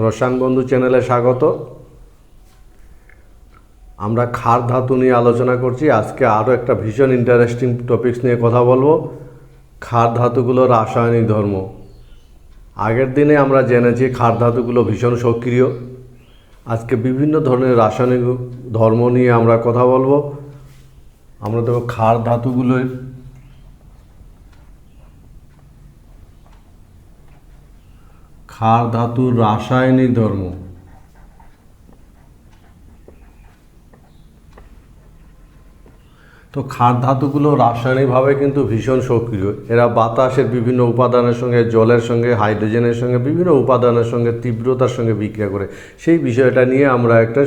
রসায়ন বন্ধু চ্যানেলে স্বাগত। আমরা ক্ষার ধাতু নিয়ে আলোচনা করছি। আজকে আরও একটা ভীষণ ইন্টারেস্টিং টপিকস নিয়ে কথা বলবো, ক্ষার ধাতুগুলোর রাসায়নিক ধর্ম। আগের দিনে আমরা জেনেছি ক্ষার ধাতুগুলো ভীষণ সক্রিয়। আজকে বিভিন্ন ধরনের রাসায়নিক ধর্ম নিয়ে আমরা কথা বলবো। আমরা দেখো ক্ষার ধাতুগুলোর ক্ষার ধাতুর রাসায়নিক ধর্ম। তো ক্ষার ধাতুগুলো রাসায়নিকভাবে কিন্তু ভীষণ সক্রিয়। এরা বাতাসের বিভিন্ন উপাদানের সঙ্গে, জলের সঙ্গে, হাইড্রোজেনের সঙ্গে, বিভিন্ন উপাদানের সঙ্গে তীব্রতার সঙ্গে বিক্রিয়া করে। সেই বিষয়টা নিয়ে আমরা একটা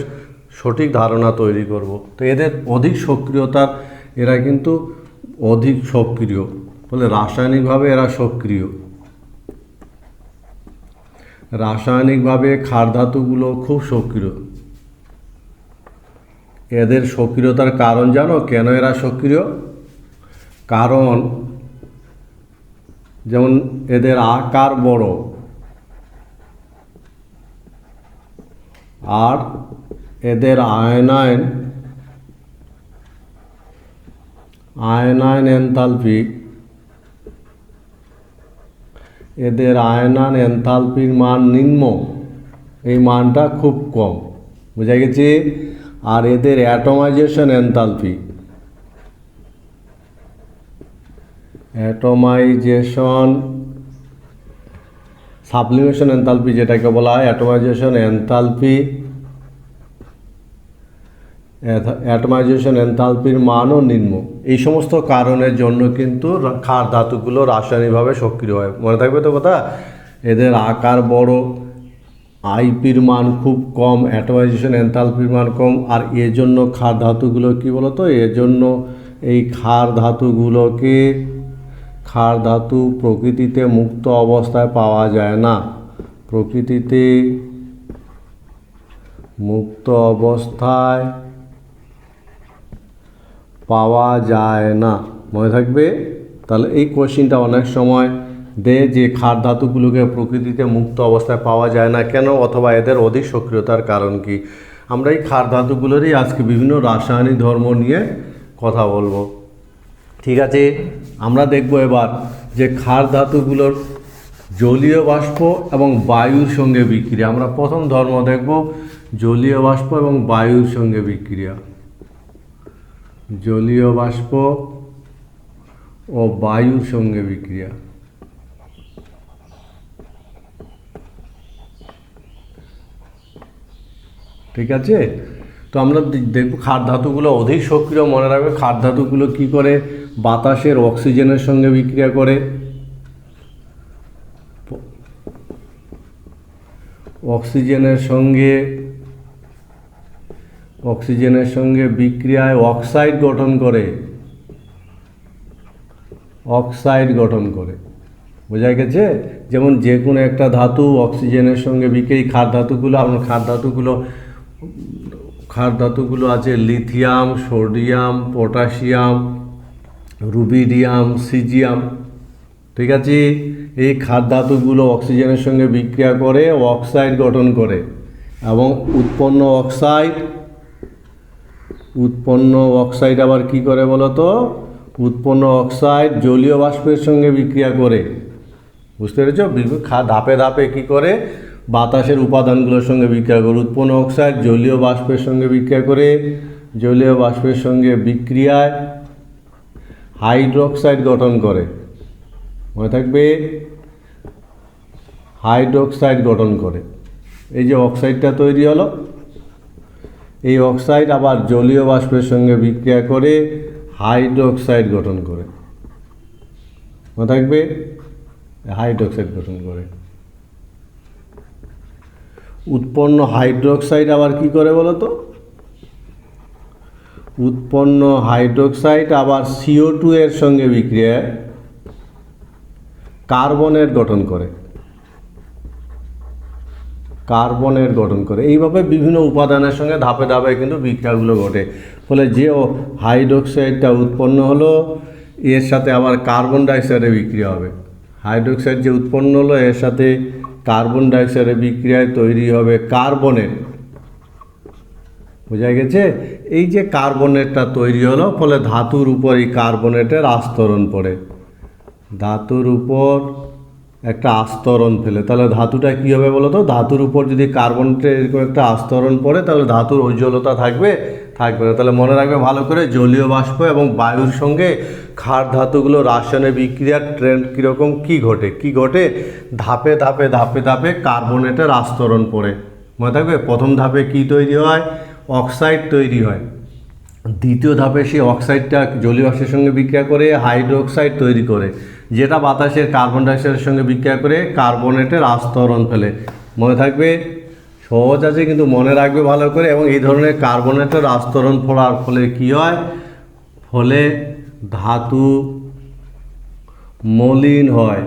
সঠিক ধারণা তৈরি করব। তো এদের অধিক সক্রিয়তা, এরা কিন্তু অধিক সক্রিয় বলে রাসায়নিকভাবে এরা সক্রিয়। রাসায়নিকভাবে ক্ষার ধাতুগুলো খুব সক্রিয়। এদের সক্রিয়তার কারণ জানো কেন এরা সক্রিয়? কারণ যেমন এদের আকার বড়, আর এদের আয়নায়ন এনথালপি, এদের আয়নায়ন এনথালপির মান নিম্ন, এই মানটা খুব কম, বোঝা গেছে। আর এদের অ্যাটমাইজেশন এনথালপি, সাবলিমেশন এনথালপি যেটাকে বলা হয়, অ্যাটমাইজেশন এনথালপির মানও নিম্ন। এই সমস্ত কারণের জন্য কিন্তু ক্ষার ধাতুগুলো রাসায়নিকভাবে সক্রিয় হয়। মনে থাকবে তো কথা। এদের আকার বড়, আইপির মান খুব কম, অ্যাটমাইজেশন এনথালপির মান কম। আর এজন্য ক্ষার ধাতুগুলো কী বলতো, এজন্য এই ক্ষার ধাতু প্রকৃতিতে মুক্ত অবস্থায় পাওয়া যায় না। প্রকৃতিতে মুক্ত অবস্থায় পাওয়া যায় না, মনে থাকবে। তাহলে এই কোশ্চিনটা অনেক সময় যে ক্ষার ধাতুগুলোকে প্রকৃতিতে মুক্ত অবস্থায় পাওয়া যায় না কেন, অথবা এদের অধিক সক্রিয়তার কারণ কি। আমরা এই ক্ষার ধাতুগুলোরই আজকে বিভিন্ন রাসায়নিক ধর্ম নিয়ে কথা বলবো। ঠিক আছে, আমরা দেখব এবার যে ক্ষার ধাতুগুলোর জলীয় বাষ্প এবং বায়ুর সঙ্গে বিক্রিয়া। আমরা প্রথম ধর্ম দেখব জলীয় বাষ্প এবং বায়ুর সঙ্গে বিক্রিয়া। জলীয় বাষ্প ও বায়ুর সঙ্গে বিক্রিয়া। ঠিক আছে, তো আমরা দেখব ক্ষার ধাতুগুলো অধিক সক্রিয়। মনে রাখবে ক্ষার ধাতুগুলো কী করে, বাতাসের অক্সিজেনের সঙ্গে বিক্রিয়া করে। অক্সিজেনের সঙ্গে বিক্রিয়ায় অক্সাইড গঠন করে। বোঝা গেছে। যেমন যে কোনো একটা ধাতু অক্সিজেনের সঙ্গে বিক্রিয়া, ক্ষার ধাতুগুলো আছে lithium, sodium, potassium, rubidium, caesium. ঠিক আছে, এই ক্ষার ধাতুগুলো অক্সিজেনের সঙ্গে বিক্রিয়া করে অক্সাইড গঠন করে, এবং উৎপন্ন অক্সাইড আবার কি করে বলো তো, উৎপন্ন অক্সাইড জলীয় বাষ্পের সঙ্গে বিক্রিয়া করে। বুঝতে পেরেছ? ধাপে ধাপে কি করে, বাতাসের উপাদানগুলোর সঙ্গে বিক্রিয়া করে। উৎপন্ন অক্সাইড জলীয় বাষ্পের সঙ্গে বিক্রিয়া করে, জলীয় বাষ্পের সঙ্গে বিক্রিয়ায় হাইড্রোক্সাইড গঠন করে। মনে থাকবে, হাইড্রোক্সাইড গঠন করে। এই যে অক্সাইডটা তৈরি হলো, এই অক্সাইড আবার জলীয় বাষ্পের সঙ্গে বিক্রিয়া করে হাইড্রোক্সাইড গঠন করে। মনে থাকবে, হাইড্রোক্সাইড গঠন করে। উৎপন্ন হাইড্রোক্সাইড আবার কি করে বলো তো, উৎপন্ন হাইড্রোক্সাইড আবার CO2 এর সঙ্গে বিক্রিয়ায় কার্বনের গঠন করে। এইভাবে বিভিন্ন উপাদানের সঙ্গে ধাপে ধাপে কিন্তু বিক্রিয়াগুলো ঘটে। ফলে যে হাইড্রোক্সাইডটা উৎপন্ন হলো, এর সাথে আবার কার্বন ডাইঅক্সাইডের বিক্রিয়া হবে। হাইড্রোক্সাইড যে উৎপন্ন হলো, এর সাথে কার্বন ডাইঅক্সাইডের বিক্রিয়ায় তৈরি হবে কার্বনেট। বোঝা গেছে? এই যে কার্বনেটটা তৈরি হলো, ফলে ধাতুর উপর এই কার্বনেটের আস্তরণ পড়ে, ধাতুর উপর একটা আস্তরণ ফেলে। তাহলে ধাতুটা কী হবে বলো তো? ধাতুর উপর যদি কার্বনেটের এরকম একটা আস্তরণ পড়ে, তাহলে ধাতুর উজ্জ্বলতা থাকবে? থাকবে না। তাহলে মনে রাখবে ভালো করে, জলীয় বাষ্প এবং বায়ুর সঙ্গে ক্ষার ধাতুগুলো রাসায়নিক বিক্রিয়ার ট্রেন্ড কীরকম, কী ঘটে? ধাপে ধাপে ধাপে ধাপে কার্বনেটের আস্তরণ পড়ে। মনে থাকবে, প্রথম ধাপে কি তৈরি হয়? অক্সাইড তৈরি হয়। দ্বিতীয় ধাপে সেই অক্সাইডটা জলীয় বাষ্পের সঙ্গে বিক্রিয়া করে হাইড্রোক্সাইড তৈরি করে, যেটা বাতাসের কার্বন ডাইঅক্সাইডের সঙ্গে বিক্রিয়া করে কার্বনেটের আস্তরণ ফেলে। মনে থাকবে? সহজ আছে, কিন্তু মনে রাখবে ভালো করে। এবং এই ধরনের কার্বনেটের আস্তরণ পড়ার ফলে কী হয়? ফলে ধাতু মলিন হয়,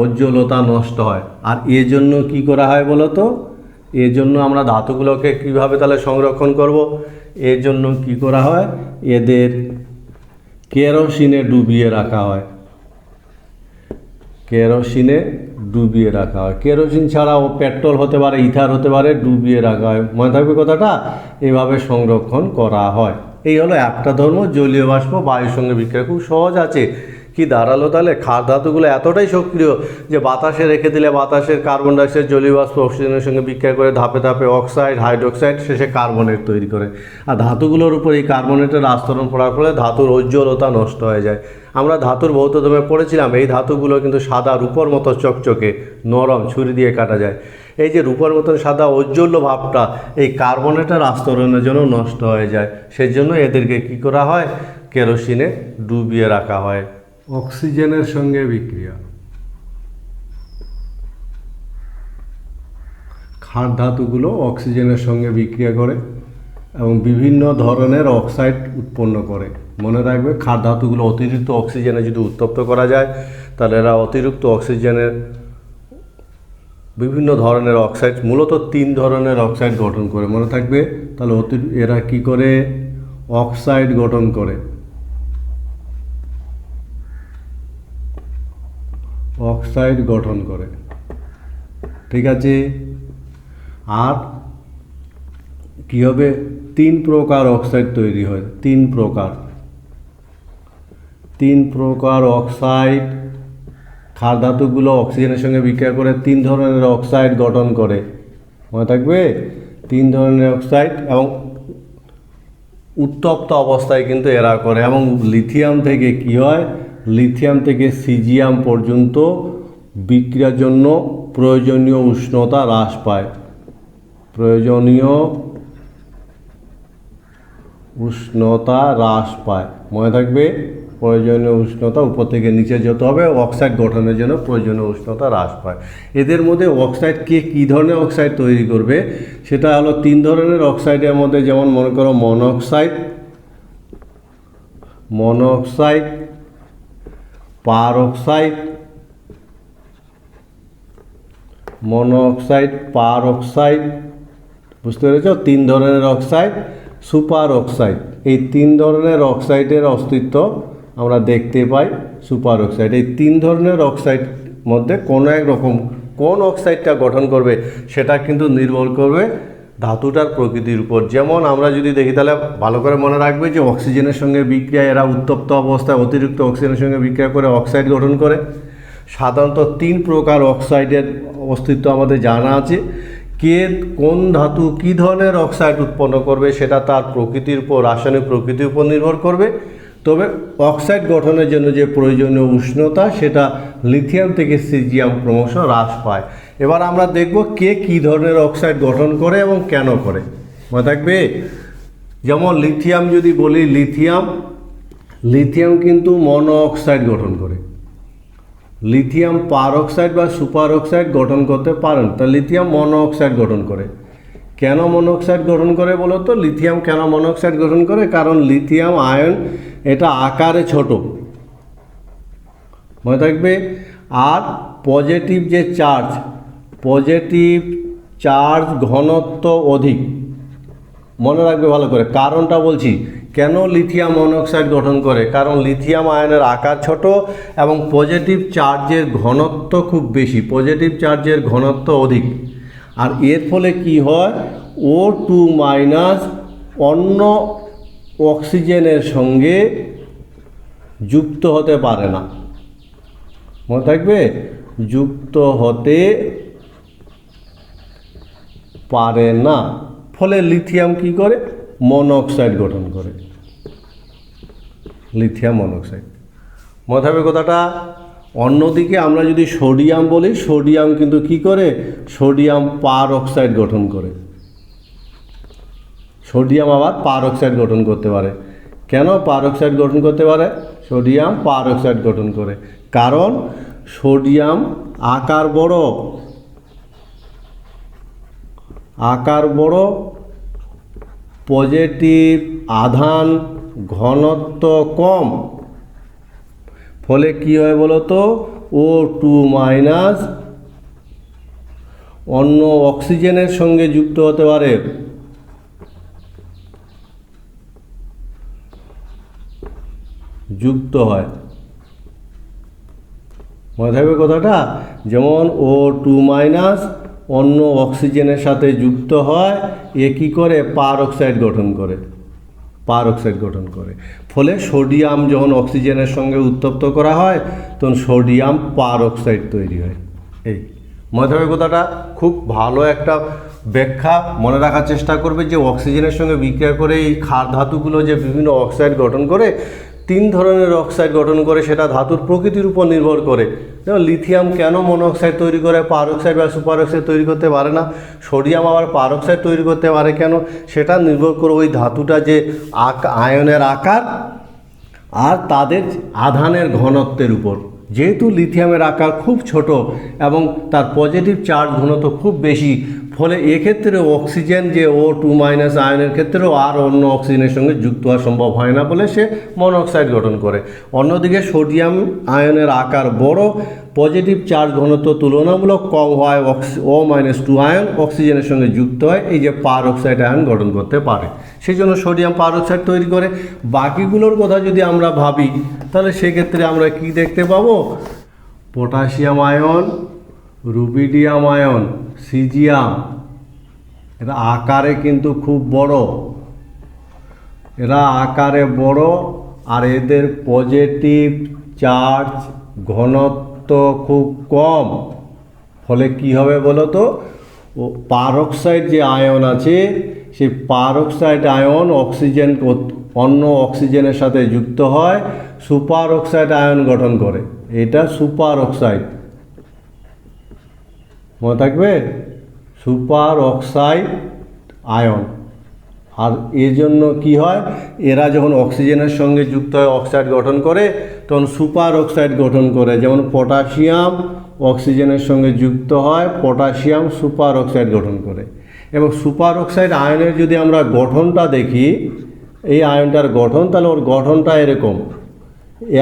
উজ্জ্বলতা নষ্ট হয়। আর এজন্য কি করা হয় বলো তো? এজন্য আমরা ধাতুগুলোকে কিভাবে তাহলে সংরক্ষণ করব? এর জন্য কি করা হয়? এদের কেরোসিনে ডুবিয়ে রাখা হয়। কেরোসিন ছাড়াও পেট্রোল হতে পারে, ইথার হতে পারে, ডুবিয়ে রাখা হয়। মনে থাকবে কথাটা? এভাবে সংরক্ষণ করা হয়। এই হলো একটা ধর্ম, জলীয় বাষ্প বায়ুর সঙ্গে বিক্রিয়া। খুব সহজ আছে। কি দাঁড়ালো তাহলে? ক্ষার ধাতুগুলো এতটাই সক্রিয় যে বাতাসে রেখে দিলে বাতাসের কার্বন ডাইঅক্সাইড জলীয় বাষ্প অক্সিজেনের সঙ্গে বিক্রিয়া করে ধাপে ধাপে অক্সাইড, হাইড্রোক্সাইড, শেষে কার্বনেট তৈরি করে। আর ধাতুগুলোর উপর এই কার্বনেটের আস্তরণ পড়ার ফলে ধাতুর উজ্জ্বলতা নষ্ট হয়ে যায়। আমরা ধাতুর ভৌতধর্মে পড়েছিলাম, এই ধাতুগুলো কিন্তু সাদা রূপোর মতো চকচকে, নরম, ছুরি দিয়ে কাটা যায়। এই যে রূপোর মতো সাদা ঔজ্জ্বল্য ভাবটা এই কার্বনেটের আস্তরণের জন্য নষ্ট হয়ে যায়। সেজন্য এদেরকে কি করা হয়? কেরোসিনে ডুবিয়ে রাখা হয়। অক্সিজেনের সঙ্গে বিক্রিয়া। ক্ষার ধাতুগুলো অক্সিজেনের সঙ্গে বিক্রিয়া করে এবং বিভিন্ন ধরনের অক্সাইড উৎপন্ন করে। মনে রাখবে, ক্ষার ধাতুগুলো অতিরিক্ত অক্সিজেনে যদি উত্তপ্ত করা যায়, তাহলে এরা অতিরিক্ত অক্সিজেনের বিভিন্ন ধরনের অক্সাইড, মূলত 3 ধরনের অক্সাইড গঠন করে। মনে থাকবে? তাহলে এরা কি করে? অক্সাইড গঠন করে। ঠিক আছে? আর কি হবে? 3 প্রকার অক্সাইড তৈরি হয়। 3 প্রকার অক্সাইড। ক্ষার ধাতুগুলো অক্সিজেনের সঙ্গে বিক্রিয়া করে 3 ধরনের অক্সাইড গঠন করে। মনে থাকবে? 3 ধরনের অক্সাইড, এবং উত্তপ্ত অবস্থায় কিন্তু এরা করে। এবং লিথিয়াম থেকে কি হয়? লিথিয়াম থেকে সিজিয়াম পর্যন্ত বিক্রিয়ার জন্য প্রয়োজনীয় উষ্ণতা হ্রাস পায়। মনে থাকবে? প্রয়োজনীয় উষ্ণতা উপর থেকে নিচে যেতে হবে, অক্সাইড গঠনের জন্য প্রয়োজনীয় উষ্ণতা হ্রাস পায়। এদের মধ্যে অক্সাইড কী ধরনের অক্সাইড তৈরি করবে? সেটা হলো 3 ধরনের অক্সাইডের মধ্যে, যেমন মনে করো মনোক্সাইড, পারঅক্সাইড, বুঝতে পেরেছ? 3 ধরনের অক্সাইড। Super oxide. এই 3 ধরনের অক্সাইডের অস্তিত্ব আমরা দেখতে পাই। Super oxide. এই 3 ধরনের অক্সাইড মধ্যে কোনো এক রকম কোন অক্সাইডটা গঠন করবে সেটা কিন্তু নির্ভর করবে ধাতুটার প্রকৃতির উপর। যেমন আমরা যদি দেখি, তাহলে ভালো করে মনে রাখবে যে অক্সিজেনের সঙ্গে বিক্রিয়া, এরা উত্তপ্ত অবস্থায় অতিরিক্ত অক্সিজেনের সঙ্গে বিক্রিয়া করে অক্সাইড গঠন করে। সাধারণত 3 প্রকার অক্সাইডের অস্তিত্ব আমাদের জানা আছে। কোন ধাতু কী ধরনের অক্সাইড উৎপন্ন করবে সেটা তার প্রকৃতির উপর, রাসায়নিক প্রকৃতির উপর নির্ভর করবে। তবে অক্সাইড গঠনের জন্য যে প্রয়োজনীয় উষ্ণতা, সেটা লিথিয়াম থেকে সিজিয়াম ক্রমশ হ্রাস পায়। এবার আমরা দেখব কী ধরনের অক্সাইড গঠন করে এবং কেন করে। মনে থাকবে? যেমন লিথিয়াম যদি বলি, লিথিয়াম কিন্তু মনো অক্সাইড গঠন করে। লিথিয়াম পারঅক্সাইড বা সুপার অক্সাইড গঠন করতে পারে না। তা লিথিয়াম মনো অক্সাইড গঠন করে। কেন মনো অক্সাইড গঠন করে বলো তো? লিথিয়াম কেন মনো অক্সাইড গঠন করে? কারণ লিথিয়াম আয়ন এটা আকারে ছোট। মনে থাকবে? আর পজিটিভ চার্জ ঘনত্ব অধিক। মনে রাখবে ভালো করে, কারণটা বলছি। কেন লিথিয়াম মনোক্সাইড গঠন করে? কারণ লিথিয়াম আয়নের আকার ছোট এবং পজিটিভ চার্জের ঘনত্ব খুব বেশি, পজিটিভ চার্জের ঘনত্ব অধিক। আর এর ফলে কি হয়, O2- অন্য অক্সিজেনের সঙ্গে যুক্ত হতে পারে না। মনে থাকবে, যুক্ত হতে পারে না, ফলে লিথিয়াম কি করে, মনোক্সাইড গঠন করে, লিথিয়াম মনোক্সাইড। মনে থাকবে কথাটা। অন্যদিকে আমরা যদি সোডিয়াম বলি, সোডিয়াম কিন্তু কি করে, সোডিয়াম পার অক্সাইড গঠন করে। সোডিয়াম আবার পার অক্সাইড গঠন করতে পারে। কেন পার অক্সাইড গঠন করতে পারে? সোডিয়াম পার অক্সাইড গঠন করে কারণ সোডিয়াম আকার বড়, পজিটিভ আধান ঘনত্ব কম, ফলে কি হয় বলো তো, O2- অন্য অক্সিজেনের সঙ্গে যুক্ত হতে পারে। যুক্ত হয়, মনে থাকবে কথাটা। যেমন O2- অন্য অক্সিজেনের সাথে যুক্ত হয়, এ কী করে, পার অক্সাইড গঠন করে, পার অক্সাইড গঠন করে। ফলে সোডিয়াম যখন অক্সিজেনের সঙ্গে উত্তপ্ত করা হয় তখন সোডিয়াম পার অক্সাইড তৈরি হয়। এই মনে থাকবে কথাটা। খুব ভালো একটা ব্যাখ্যা, মনে রাখার চেষ্টা করবে যে অক্সিজেনের সঙ্গে বিক্রিয়া করে এই ক্ষার ধাতুগুলো যে বিভিন্ন অক্সাইড গঠন করে, 3 ধরনের অক্সাইড গঠন করে, সেটা ধাতুর প্রকৃতির উপর নির্ভর করে। যেমন লিথিয়াম কেন মনোক্সাইড তৈরি করে, পার অক্সাইড বা সুপার অক্সাইড তৈরি করতে পারে না, সোডিয়াম আবার পার অক্সাইড তৈরি করতে পারে কেন, সেটা নির্ভর করে ওই ধাতুটা যে আয়নের আকার আর তাদের আধানের ঘনত্বের উপর। যেহেতু লিথিয়ামের আকার খুব ছোট এবং তার পজিটিভ চার্জ ঘনত্ব খুব বেশি, ফলে এক্ষেত্রে অক্সিজেন যে O2- আয়নের ক্ষেত্রেও আর অন্য অক্সিজেনের সঙ্গে যুক্ত হওয়া সম্ভব হয় না বলে সে মনোক্সাইড গঠন করে। অন্যদিকে সোডিয়াম আয়নের আকার বড়, পজিটিভ চার্জ ঘনত্ব তুলনামূলক কম হয়, O-2 আয়ন অক্সিজেনের সঙ্গে যুক্ত হয়, এই যে পার অক্সাইড আয়ন গঠন করতে পারে, সেই জন্য সোডিয়াম পার অক্সাইড তৈরি করে। বাকিগুলোর কথা যদি আমরা ভাবি তাহলে সেক্ষেত্রে আমরা কি দেখতে পাবো, potassium ion, rubidium ion, caesium, এরা আকারে কিন্তু খুব বড়, এরা আকারে বড় আর এদের পজিটিভ চার্জ ঘনত্ব খুব কম, ফলে কি হবে বলো তো, ও পারঅক্সাইড যে আয়ন আছে সেই পারঅক্সাইড আয়ন অক্সিজেন অন্য অক্সিজেনের সাথে যুক্ত হয়, সুপার অক্সাইড আয়ন গঠন করে। এটা সুপার অক্সাইড, মনে থাকবে, সুপার অক্সাইড আয়ন। আর এর জন্য কি হয়, এরা যখন অক্সিজেনের সঙ্গে যুক্ত হয় অক্সাইড গঠন করে, তখন সুপার অক্সাইড গঠন করে। যেমন পটাশিয়াম অক্সিজেনের সঙ্গে যুক্ত হয়, পটাশিয়াম সুপার অক্সাইড গঠন করে। এবং সুপার অক্সাইড আয়নের যদি আমরা গঠনটা দেখি, এই আয়নটার গঠন, তাহলে ওর গঠনটা এরকম,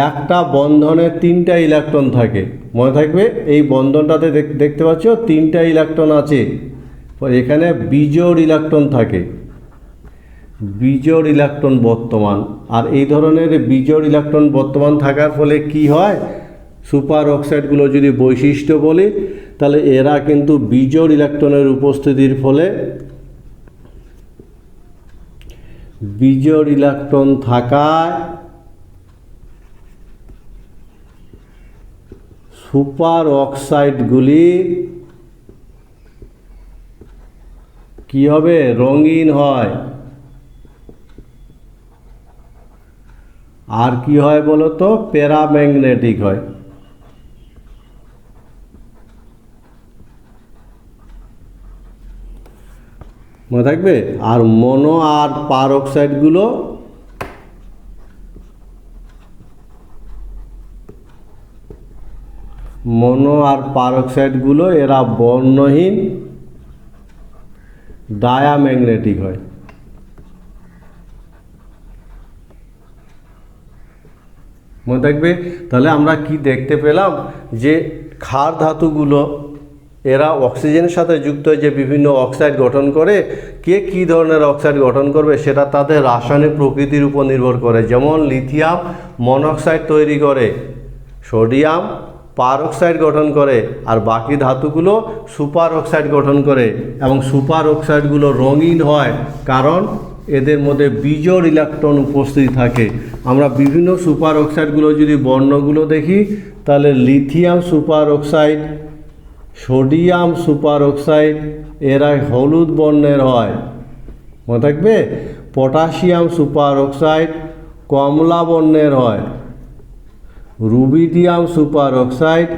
একটা বন্ধনে 3টা ইলেকট্রন থাকে, মনে থাকবে। এই বন্ধনটাতে দেখতে পাচ্ছ 3টা ইলেকট্রন আছে, এখানে বিজোড় ইলেকট্রন থাকে, বিজোড় ইলেকট্রন বর্তমান। আর এই ধরনের বিজোড় ইলেকট্রন বর্তমান থাকার ফলে কি হয়, সুপার অক্সাইডগুলো যদি বৈশিষ্ট্য বলি, তাহলে এরা কিন্তু বিজোড় ইলেকট্রনের উপস্থিতির ফলে, বিজোড় ইলেকট্রন থাকায় সুপার অক্সাইডগুলি কি হবে, রঙিন হয়। আর কি হয় বলো তো, প্যারাম্যাগনেটিক হয়। মনে থাকবে। আর মনো আর পার অক্সাইডগুলো এরা বর্ণহীন ডায়াম্যাগনেটিক হয়। মনে থাকবে। তাহলে আমরা কি দেখতে পেলাম, যে ক্ষার ধাতুগুলো এরা অক্সিজেনের সাথে যুক্ত হয়ে যে বিভিন্ন অক্সাইড গঠন করে, কে কী ধরনের অক্সাইড গঠন করবে সেটা তাদের রাসায়নিক প্রকৃতির উপর নির্ভর করে। যেমন লিথিয়াম মনোক্সাইড তৈরি করে, সোডিয়াম পারঅক্সাইড গঠন করে, আর বাকি ধাতুগুলো সুপার অক্সাইড গঠন করে। এবং সুপার অক্সাইডগুলো রঙিন হয় কারণ এদের মধ্যে বিজোড় ইলেকট্রন উপস্থিত থাকে। আমরা বিভিন্ন সুপার অক্সাইডগুলো যদি বর্ণগুলো দেখি, তাহলে lithium super oxide, sodium super oxide এরা হলুদ বর্ণের হয়, মনে থাকবে। পটাশিয়াম সুপার অক্সাইড কমলা বর্ণের হয়। রুবিডিয়াম সুপার অক্সাইড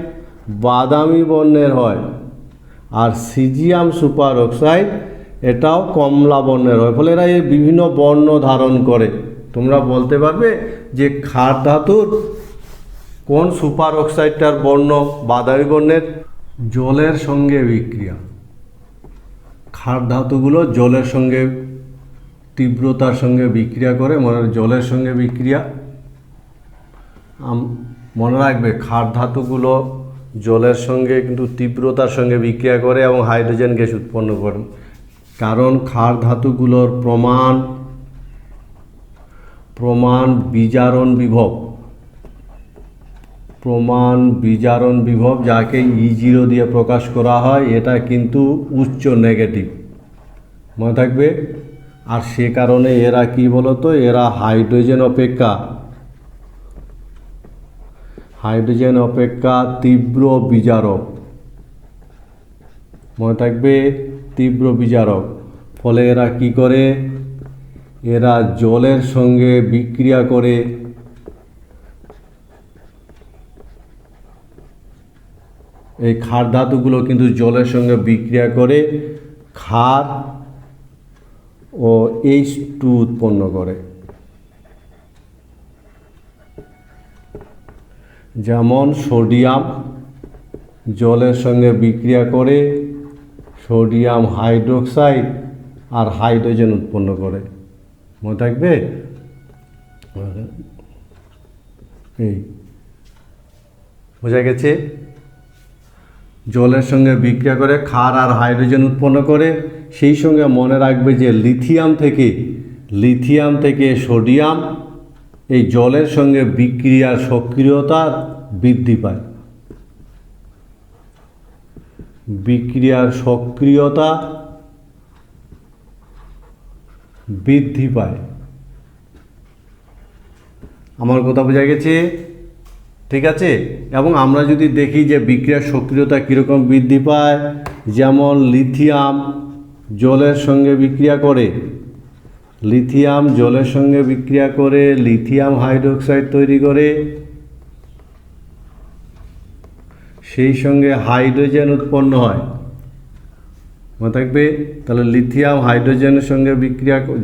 বাদামি বর্ণের হয়। আর সিজিয়াম সুপার অক্সাইড এটাও কমলা বর্ণের হয়। ফলে এরা এই বিভিন্ন বর্ণ ধারণ করে। তোমরা বলতে পারবে যে ক্ষার ধাতুর কোন সুপার অক্সাইডটার বর্ণ বাদামি বর্ণের? জলের সঙ্গে বিক্রিয়া। ক্ষার ধাতুগুলো জলের সঙ্গে তীব্রতার সঙ্গে বিক্রিয়া করে, জলের সঙ্গে বিক্রিয়া। মনে রাখবে ক্ষার ধাতুগুলো জলের সঙ্গে কিন্তু তীব্রতার সঙ্গে বিক্রিয়া করে এবং হাইড্রোজেন গ্যাস উৎপন্ন করে। কারণ ক্ষার ধাতুগুলোর প্রমাণ বিজারণ বিভব, যাকে E0 দিয়ে প্রকাশ করা হয়, এটা কিন্তু উচ্চ নেগেটিভ, মনে থাকবে। আর সে কারণে এরা কি বলতো, এরা হাইড্রোজেন অপেক্ষা তীব্র বিজারক, মনে থাকবে, তীব্র বিজারক। ফলে এরা কি করে, এরা জলের সঙ্গে বিক্রিয়া করে। এই ক্ষার ধাতুগুলো কিন্তু জলের সঙ্গে বিক্রিয়া করে ক্ষার ও H2 উৎপন্ন করে। যেমন সোডিয়াম জলের সঙ্গে বিক্রিয়া করে সোডিয়াম হাইড্রোক্সাইড আর হাইড্রোজেন উৎপন্ন করে, মনে থাকবে। এই বোঝা গেছে, জলের সঙ্গে বিক্রিয়া করে ক্ষার আর হাইড্রোজেন উৎপন্ন করে। সেই সঙ্গে মনে রাখবে যে লিথিয়াম থেকে সোডিয়াম এই জলের সঙ্গে বিক্রিয়ার সক্রিয়তা বৃদ্ধি পায়। আমার কথা বোঝা গেছে? ঠিক আছে। এবং আমরা যদি দেখি যে বিক্রিয়ার সক্রিয়তা কীরকম বৃদ্ধি পায়, যেমন লিথিয়াম জলের সঙ্গে বিক্রিয়া করে লিথিয়াম হাইড্রোক্সাইড তৈরি করে, সেই সঙ্গে হাইড্রোজেন উৎপন্ন হয়, মনে থাকবে। তাহলে লিথিয়াম হাইড্রোজেনের সঙ্গে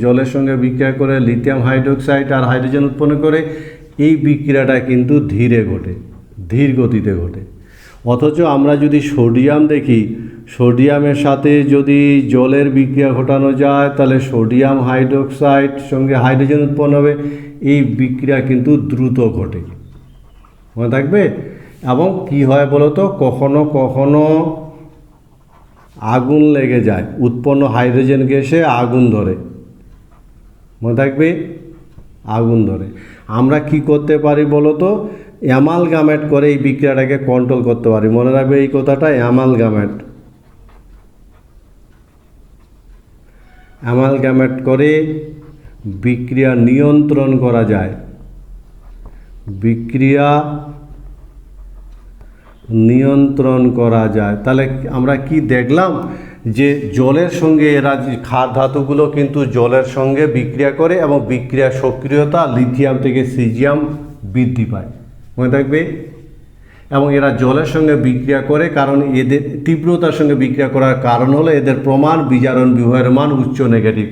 জলের সঙ্গে বিক্রিয়া করে লিথিয়াম হাইড্রোক্সাইড আর হাইড্রোজেন উৎপন্ন করে। এই বিক্রিয়াটা কিন্তু ধীর গতিতে ঘটে। অথচ আমরা যদি সোডিয়াম দেখি, সোডিয়ামের সাথে যদি জলের বিক্রিয়া ঘটানো যায়, তাহলে সোডিয়াম হাইড্রোক্সাইড সঙ্গে হাইড্রোজেন উৎপন্ন হবে। এই বিক্রিয়া কিন্তু দ্রুত ঘটে, মনে থাকবে। এবং কি হয় বলতো, কখনো আগুন লেগে যায়, উৎপন্ন হাইড্রোজেন গ্যাসে আগুন ধরে, মনে থাকবে, আগুন ধরে। আমরা কি করতে পারি বলতো, অ্যামালগামেট করে এই বিক্রিয়াটাকে কন্ট্রোল করতে পারি। মনে রাখবে এই কথাটা, অ্যামালগামেট করে বিক্রিয়া নিয়ন্ত্রণ করা যায়। তাহলে আমরা কি দেখলাম যে জলের সঙ্গে এরা ক্ষার ধাতুগুলো কিন্তু জলের সঙ্গে বিক্রিয়া করে এবং বিক্রিয়ার সক্রিয়তা লিথিয়াম থেকে সিজিয়াম বৃদ্ধি পায়, মনে থাকবে। এবং এরা জলের সঙ্গে বিক্রিয়া করে কারণ এদের তীব্রতার সঙ্গে বিক্রিয়া করার কারণ হলো এদের প্রমাণ বিজারণ বিভবের মান উচ্চ নেগেটিভ।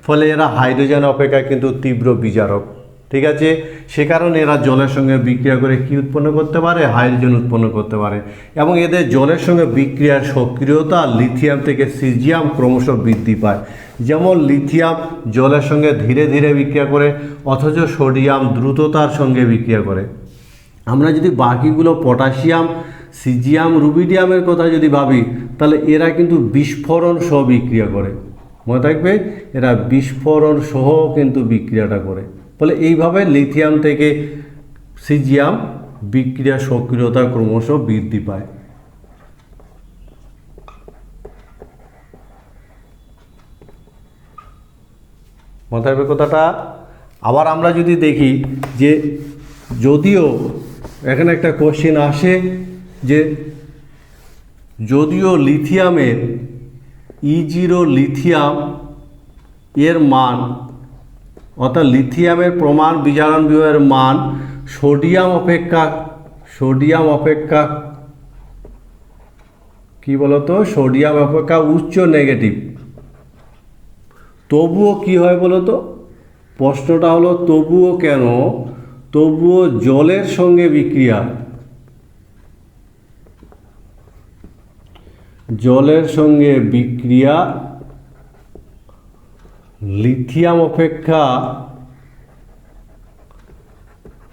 ফলে এরা হাইড্রোজেন অপেক্ষা কিন্তু তীব্র বিজারক, ঠিক আছে। সে কারণে এরা জলের সঙ্গে বিক্রিয়া করে কি উৎপন্ন করতে পারে, হাইড্রোজেন উৎপন্ন করতে পারে। এবং এদের জলের সঙ্গে বিক্রিয়ার সক্রিয়তা লিথিয়াম থেকে সিজিয়াম ক্রমশ বৃদ্ধি পায়। যেমন লিথিয়াম জলের সঙ্গে ধীরে ধীরে বিক্রিয়া করে, অথচ সোডিয়াম দ্রুততার সঙ্গে বিক্রিয়া করে। আমরা যদি বাকিগুলো পটাশিয়াম সিজিয়াম রুবিডিয়ামের কথা যদি ভাবি তাহলে এরা কিন্তু বিস্ফোরণ সহ বিক্রিয়া করে, মনে থাকবে এরা বিস্ফোরণ সহ কিন্তু বিক্রিয়াটা করে। ফলে এইভাবে লিথিয়াম থেকে সিজিয়াম বিক্রিয়া সক্রিয়তা ক্রমশ বৃদ্ধি পায়। মনে থাকবে কথাটা। আবার আমরা যদি দেখি যে যদিও এখানে একটা কোশ্চেন আসে যে যদিও লিথিয়ামের E0 লিথিয়াম এর মান অর্থাৎ লিথিয়ামের প্রমাণ বিজারণ বিভবের মান সোডিয়াম অপেক্ষা কি বলতো সোডিয়াম অপেক্ষা উচ্চ নেগেটিভ, তবুও কি হয় বলতো, প্রশ্নটা হলো তবুও কেন, তবুও জলের সঙ্গে বিক্রিয়া লিথিয়াম অপেক্ষা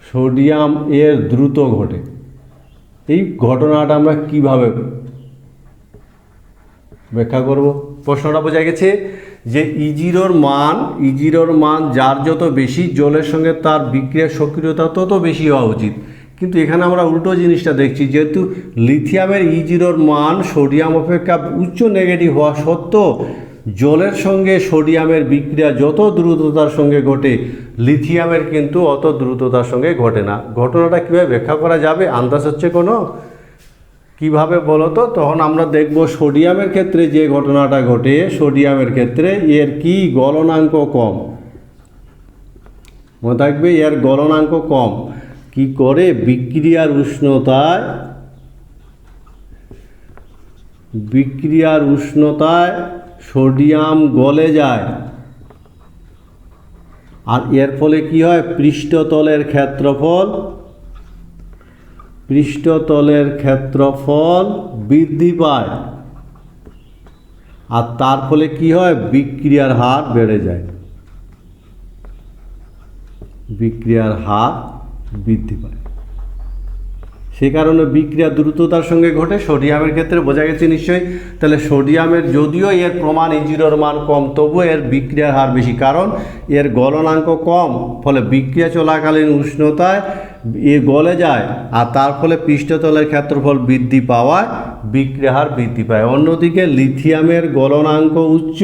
সোডিয়াম এর দ্রুত ঘটে। এই ঘটনাটা আমরা কিভাবে ব্যাখ্যা করব? প্রশ্নটা বোঝা গেছে যে ইজিরোর মান যার যত বেশি জলের সঙ্গে তার বিক্রিয়ার সক্রিয়তা তত বেশি হওয়া উচিত, কিন্তু এখানে আমরা উল্টো জিনিসটা দেখছি, যেহেতু লিথিয়ামের ইজিরোর মান সোডিয়াম অপেক্ষা উচ্চ নেগেটিভ হওয়া সত্ত্বেও জলের সঙ্গে সোডিয়ামের বিক্রিয়া যত দ্রুততার সঙ্গে ঘটে লিথিয়ামের কিন্তু অত দ্রুততার সঙ্গে ঘটে না। ঘটনাটা কীভাবে ব্যাখ্যা করা যাবে? আন্দাজ হচ্ছে কোনো? কিভাবে বলো তো? তখন আমরা দেখব সোডিয়ামের ক্ষেত্রে যে ঘটনাটা ঘটে, সোডিয়ামের ক্ষেত্রে এর কি গলনাঙ্ক কম, মনে থাকবে এর গলনাঙ্ক কম। কি করে? বিক্রিয়ার উষ্ণতায় সোডিয়াম গলে যায়, আর এর ফলে কি হয়? পৃষ্ঠতলের ক্ষেত্রফল বৃদ্ধি পায়, আর তার ফলে কি হয়? বিক্রিয়ার হার বেড়ে যায়, বিক্রিয়ার হার বৃদ্ধি পায়। সে কারণে বিক্রিয়া দ্রুততার সঙ্গে ঘটে সোডিয়ামের ক্ষেত্রে, বোঝা গেছে নিশ্চয়ই। তাহলে সোডিয়ামের যদিও এর প্রমাণ ইজিরোর মান কম, তবুও এর বিক্রিয়ার হার বেশি, কারণ এর গলনাঙ্ক কম, ফলে বিক্রিয়া চলাকালীন উষ্ণতায় এ গলে যায়, আর তার ফলে পৃষ্ঠতলের ক্ষেত্রফল বৃদ্ধি পাওয়ায় বিক্রিয়া হার বৃদ্ধি পায়। অন্যদিকে লিথিয়ামের গলনাঙ্ক উচ্চ,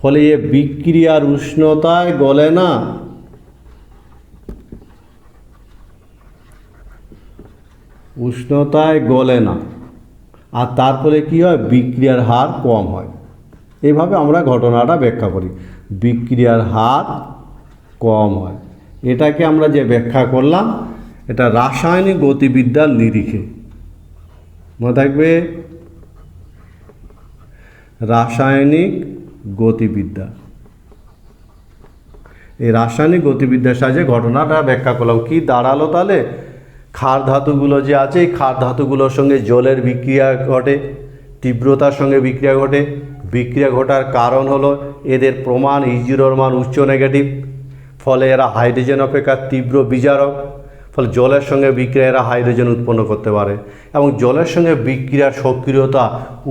ফলে এ বিক্রিয়ার উষ্ণতায় গলে না, আর তার ফলে কী হয়? বিক্রিয়ার হার কম হয়। এইভাবে আমরা ঘটনাটা ব্যাখ্যা করি, বিক্রিয়ার হার কম হয়। এটাকে আমরা যে ব্যাখ্যা করলাম এটা রাসায়নিক গতিবিদ্যার নিরিখে, মনে থাকবে রাসায়নিক গতিবিদ্যা। এই রাসায়নিক গতিবিদ্যার সাহায্যে ঘটনাটা ব্যাখ্যা করলাম। কি দাঁড়ালো তাহলে? ক্ষার ধাতুগুলো যে আছে, এই ক্ষার ধাতুগুলোর সঙ্গে জলের বিক্রিয়া ঘটে, তীব্রতার সঙ্গে বিক্রিয়া ঘটে। বিক্রিয়া ঘটার কারণ হলো এদের প্রমাণ ইজিরোর মান উচ্চ নেগেটিভ, ফলে এরা হাইড্রোজেন অপেক্ষা তীব্র বিজারক, ফলে জলের সঙ্গে বিক্রিয়া এরা হাইড্রোজেন উৎপন্ন করতে পারে, এবং জলের সঙ্গে বিক্রিয়ার সক্রিয়তা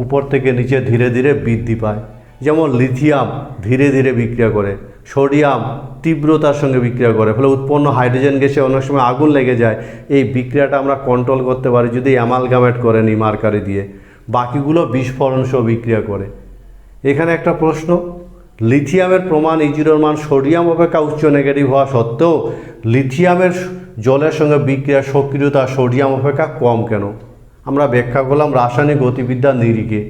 উপর থেকে নিচে ধীরে ধীরে বৃদ্ধি পায়। যেমন লিথিয়াম ধীরে ধীরে বিক্রিয়া করে, সোডিয়াম তীব্রতার সঙ্গে বিক্রিয়া করে, ফলে উৎপন্ন হাইড্রোজেন গ্যাসে অনেক সময় আগুন লেগে যায়। এই বিক্রিয়াটা আমরা কন্ট্রোল করতে পারি যদি অ্যামালগামেট করে নিই মার্কারি দিয়ে, বাকিগুলো বিস্ফোরণ সহ বিক্রিয়া করে। এখানে একটা প্রশ্ন, লিথিয়ামের প্রমাণ ইজিরোর মান সোডিয়াম অপেক্ষা উচ্চ নেগেটিভ হওয়া সত্ত্বেও লিথিয়ামের জলের সঙ্গে বিক্রিয়ার সক্রিয়তা সোডিয়াম অপেক্ষা কম কেন? আমরা ব্যাখ্যা করলাম রাসায়নিক গতিবিদ্যার নিরিখে।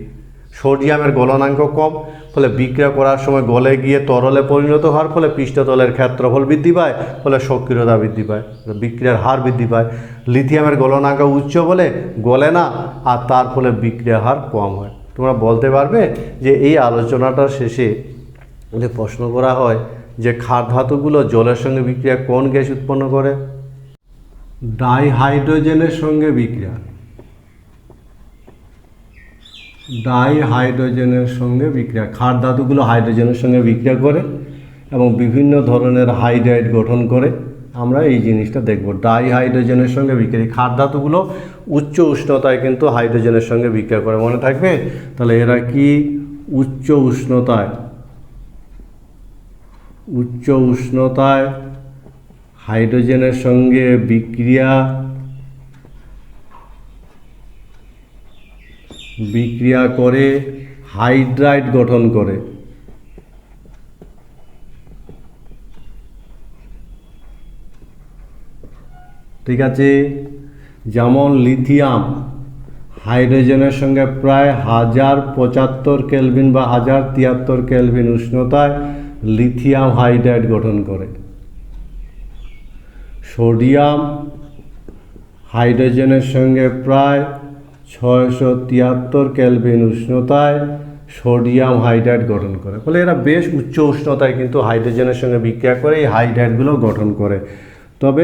সোডিয়ামের গলনাঙ্ক কম, ফলে বিক্রিয়া করার সময় গলে গিয়ে তরলে পরিণত হওয়ার ফলে পৃষ্ঠতলের ক্ষেত্রফল বৃদ্ধি পায়, ফলে সক্রিয়তা বৃদ্ধি পায়, বিক্রিয়ার হার বৃদ্ধি পায়। লিথিয়ামের গলনাঙ্ক উচ্চ বলে গলে না, আর তার ফলে বিক্রিয়ার হার কম হয়। তোমরা বলতে পারবে যে এই আলোচনাটার শেষে যদি প্রশ্ন করা হয় যে ক্ষার ধাতুগুলো জলের সঙ্গে বিক্রিয়া কোন গ্যাস উৎপন্ন করে? ডাইহাইড্রোজেনের সঙ্গে বিক্রিয়া, ডাইহাইড্রোজেনের সঙ্গে বিক্রিয়া। ক্ষার ধাতুগুলো হাইড্রোজেনের সঙ্গে বিক্রিয়া করে এবং বিভিন্ন ধরনের হাইড্রাইড গঠন করে, আমরা এই জিনিসটা দেখব। ডাইহাইড্রোজেনের সঙ্গে বিক্রিয়া, ক্ষার ধাতুগুলো উচ্চ উষ্ণতায় কিন্তু হাইড্রোজেনের সঙ্গে বিক্রিয়া করে, মনে থাকবে। তাহলে এরা কি উচ্চ উষ্ণতায় হাইড্রোজেনের সঙ্গে বিক্রিয়া করে হাইড্রাইড গঠন করে। ঠিক আছে, যেমন লিথিয়াম হাইড্রোজেনের সঙ্গে প্রায় 1075 কেলভিন বা 1073 কেলভিন উষ্ণতায় লিথিয়াম হাইড্রাইড গঠন করে। সোডিয়াম হাইড্রোজেনের সঙ্গে প্রায় 673 কেলভিন উষ্ণতায় সোডিয়াম হাইড্রাইড গঠন করে। ফলে এরা বেশ উচ্চ উষ্ণতায় কিন্তু হাইড্রোজেনের সঙ্গে বিক্রিয়া করে এই হাইড্রাইডগুলো গঠন করে। তবে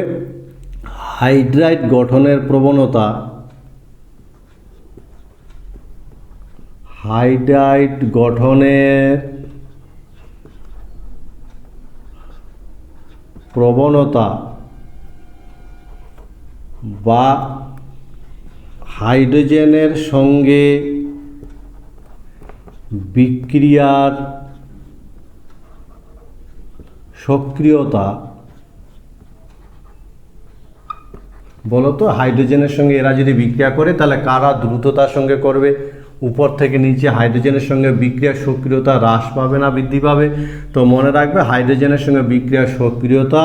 হাইড্রাইড গঠনের প্রবণতা বা হাইড্রোজেনের সঙ্গে বিক্রিয়ার সক্রিয়তা, বলতো হাইড্রোজেনের সঙ্গে এরা যদি বিক্রিয়া করে তাহলে কারা দ্রুততার সঙ্গে করবে? উপর থেকে নিচে হাইড্রোজেনের সঙ্গে বিক্রিয়ার সক্রিয়তা হ্রাস পাবে না বৃদ্ধি পাবে? তো মনে রাখবে হাইড্রোজেনের সঙ্গে বিক্রিয়ার সক্রিয়তা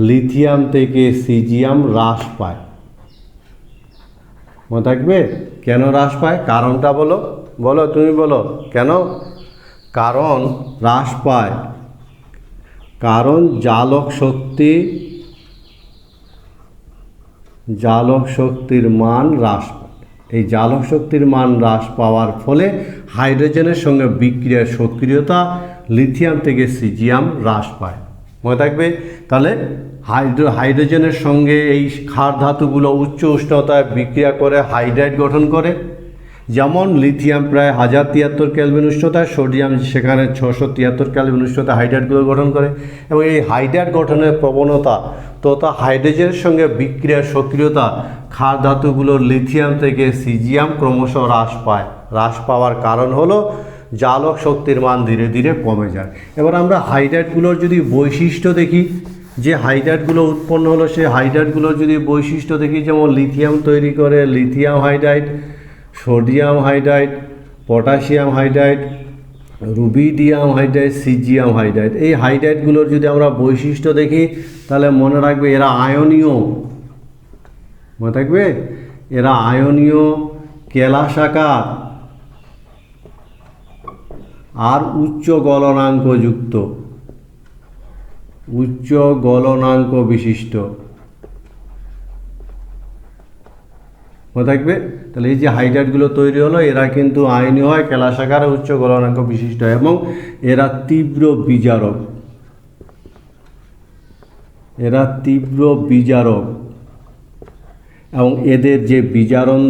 লিথিয়াম থেকে সিজিয়াম হ্রাস পায়। মনে থাকবে কেন হ্রাস পায়? কারণটা বলো, তুমি বলো কেন কারণ হ্রাস পায়? কারণ জালক শক্তির মান হ্রাস পায়। এই জালক শক্তির মান হ্রাস পাওয়ার ফলে হাইড্রোজেনের সঙ্গে বিক্রিয়ার সক্রিয়তা লিথিয়াম থেকে সিজিয়াম হ্রাস পায়। মনে থাকবে। তাহলে হাইড্রোজেনের সঙ্গে এই ক্ষার ধাতুগুলো উচ্চ উষ্ণতায় বিক্রিয়া করে হাইড্রাইড গঠন করে। যেমন লিথিয়াম প্রায় 1073 কেলভিন উষ্ণতায়, সোডিয়াম সেখানে 673 কেলভিন উষ্ণতায় হাইড্রাইডগুলো গঠন করে। এবং এই হাইড্রাইড গঠনের প্রবণতা তথা হাইড্রোজেনের সঙ্গে বিক্রিয়ার সক্রিয়তা ক্ষার ধাতুগুলোর লিথিয়াম থেকে সিজিয়াম ক্রমশ হ্রাস পাওয়ার কারণ হলো জালক শক্তির মান ধীরে ধীরে কমে যায়। এবার আমরা হাইড্রাইডগুলোর যদি বৈশিষ্ট্য দেখি, যে হাইড্রাইডগুলো উৎপন্ন হলো সেই হাইড্রাইডগুলোর যদি বৈশিষ্ট্য দেখি, যেমন লিথিয়াম তৈরি করে lithium hydride, sodium hydride, potassium hydride, rubidium hydride, caesium hydride. এই হাইড্রাইডগুলোর যদি আমরা বৈশিষ্ট্য দেখি তাহলে মনে রাখবে এরা আয়নীয়। মনে থাকবে এরা আয়নীয়, কেলাসাকার আর উচ্চ গলনাঙ্ক বিশিষ্ট। মনে থাকবে। তাহলে এই যে হাইড্রাইডগুলো তৈরি হলো এরা কিন্তু আয়নীয় হয়, কেলাসাকার, উচ্চ গলনাঙ্ক বিশিষ্ট এবং এরা তীব্র বিজারক এবং এদের যে বিজারণ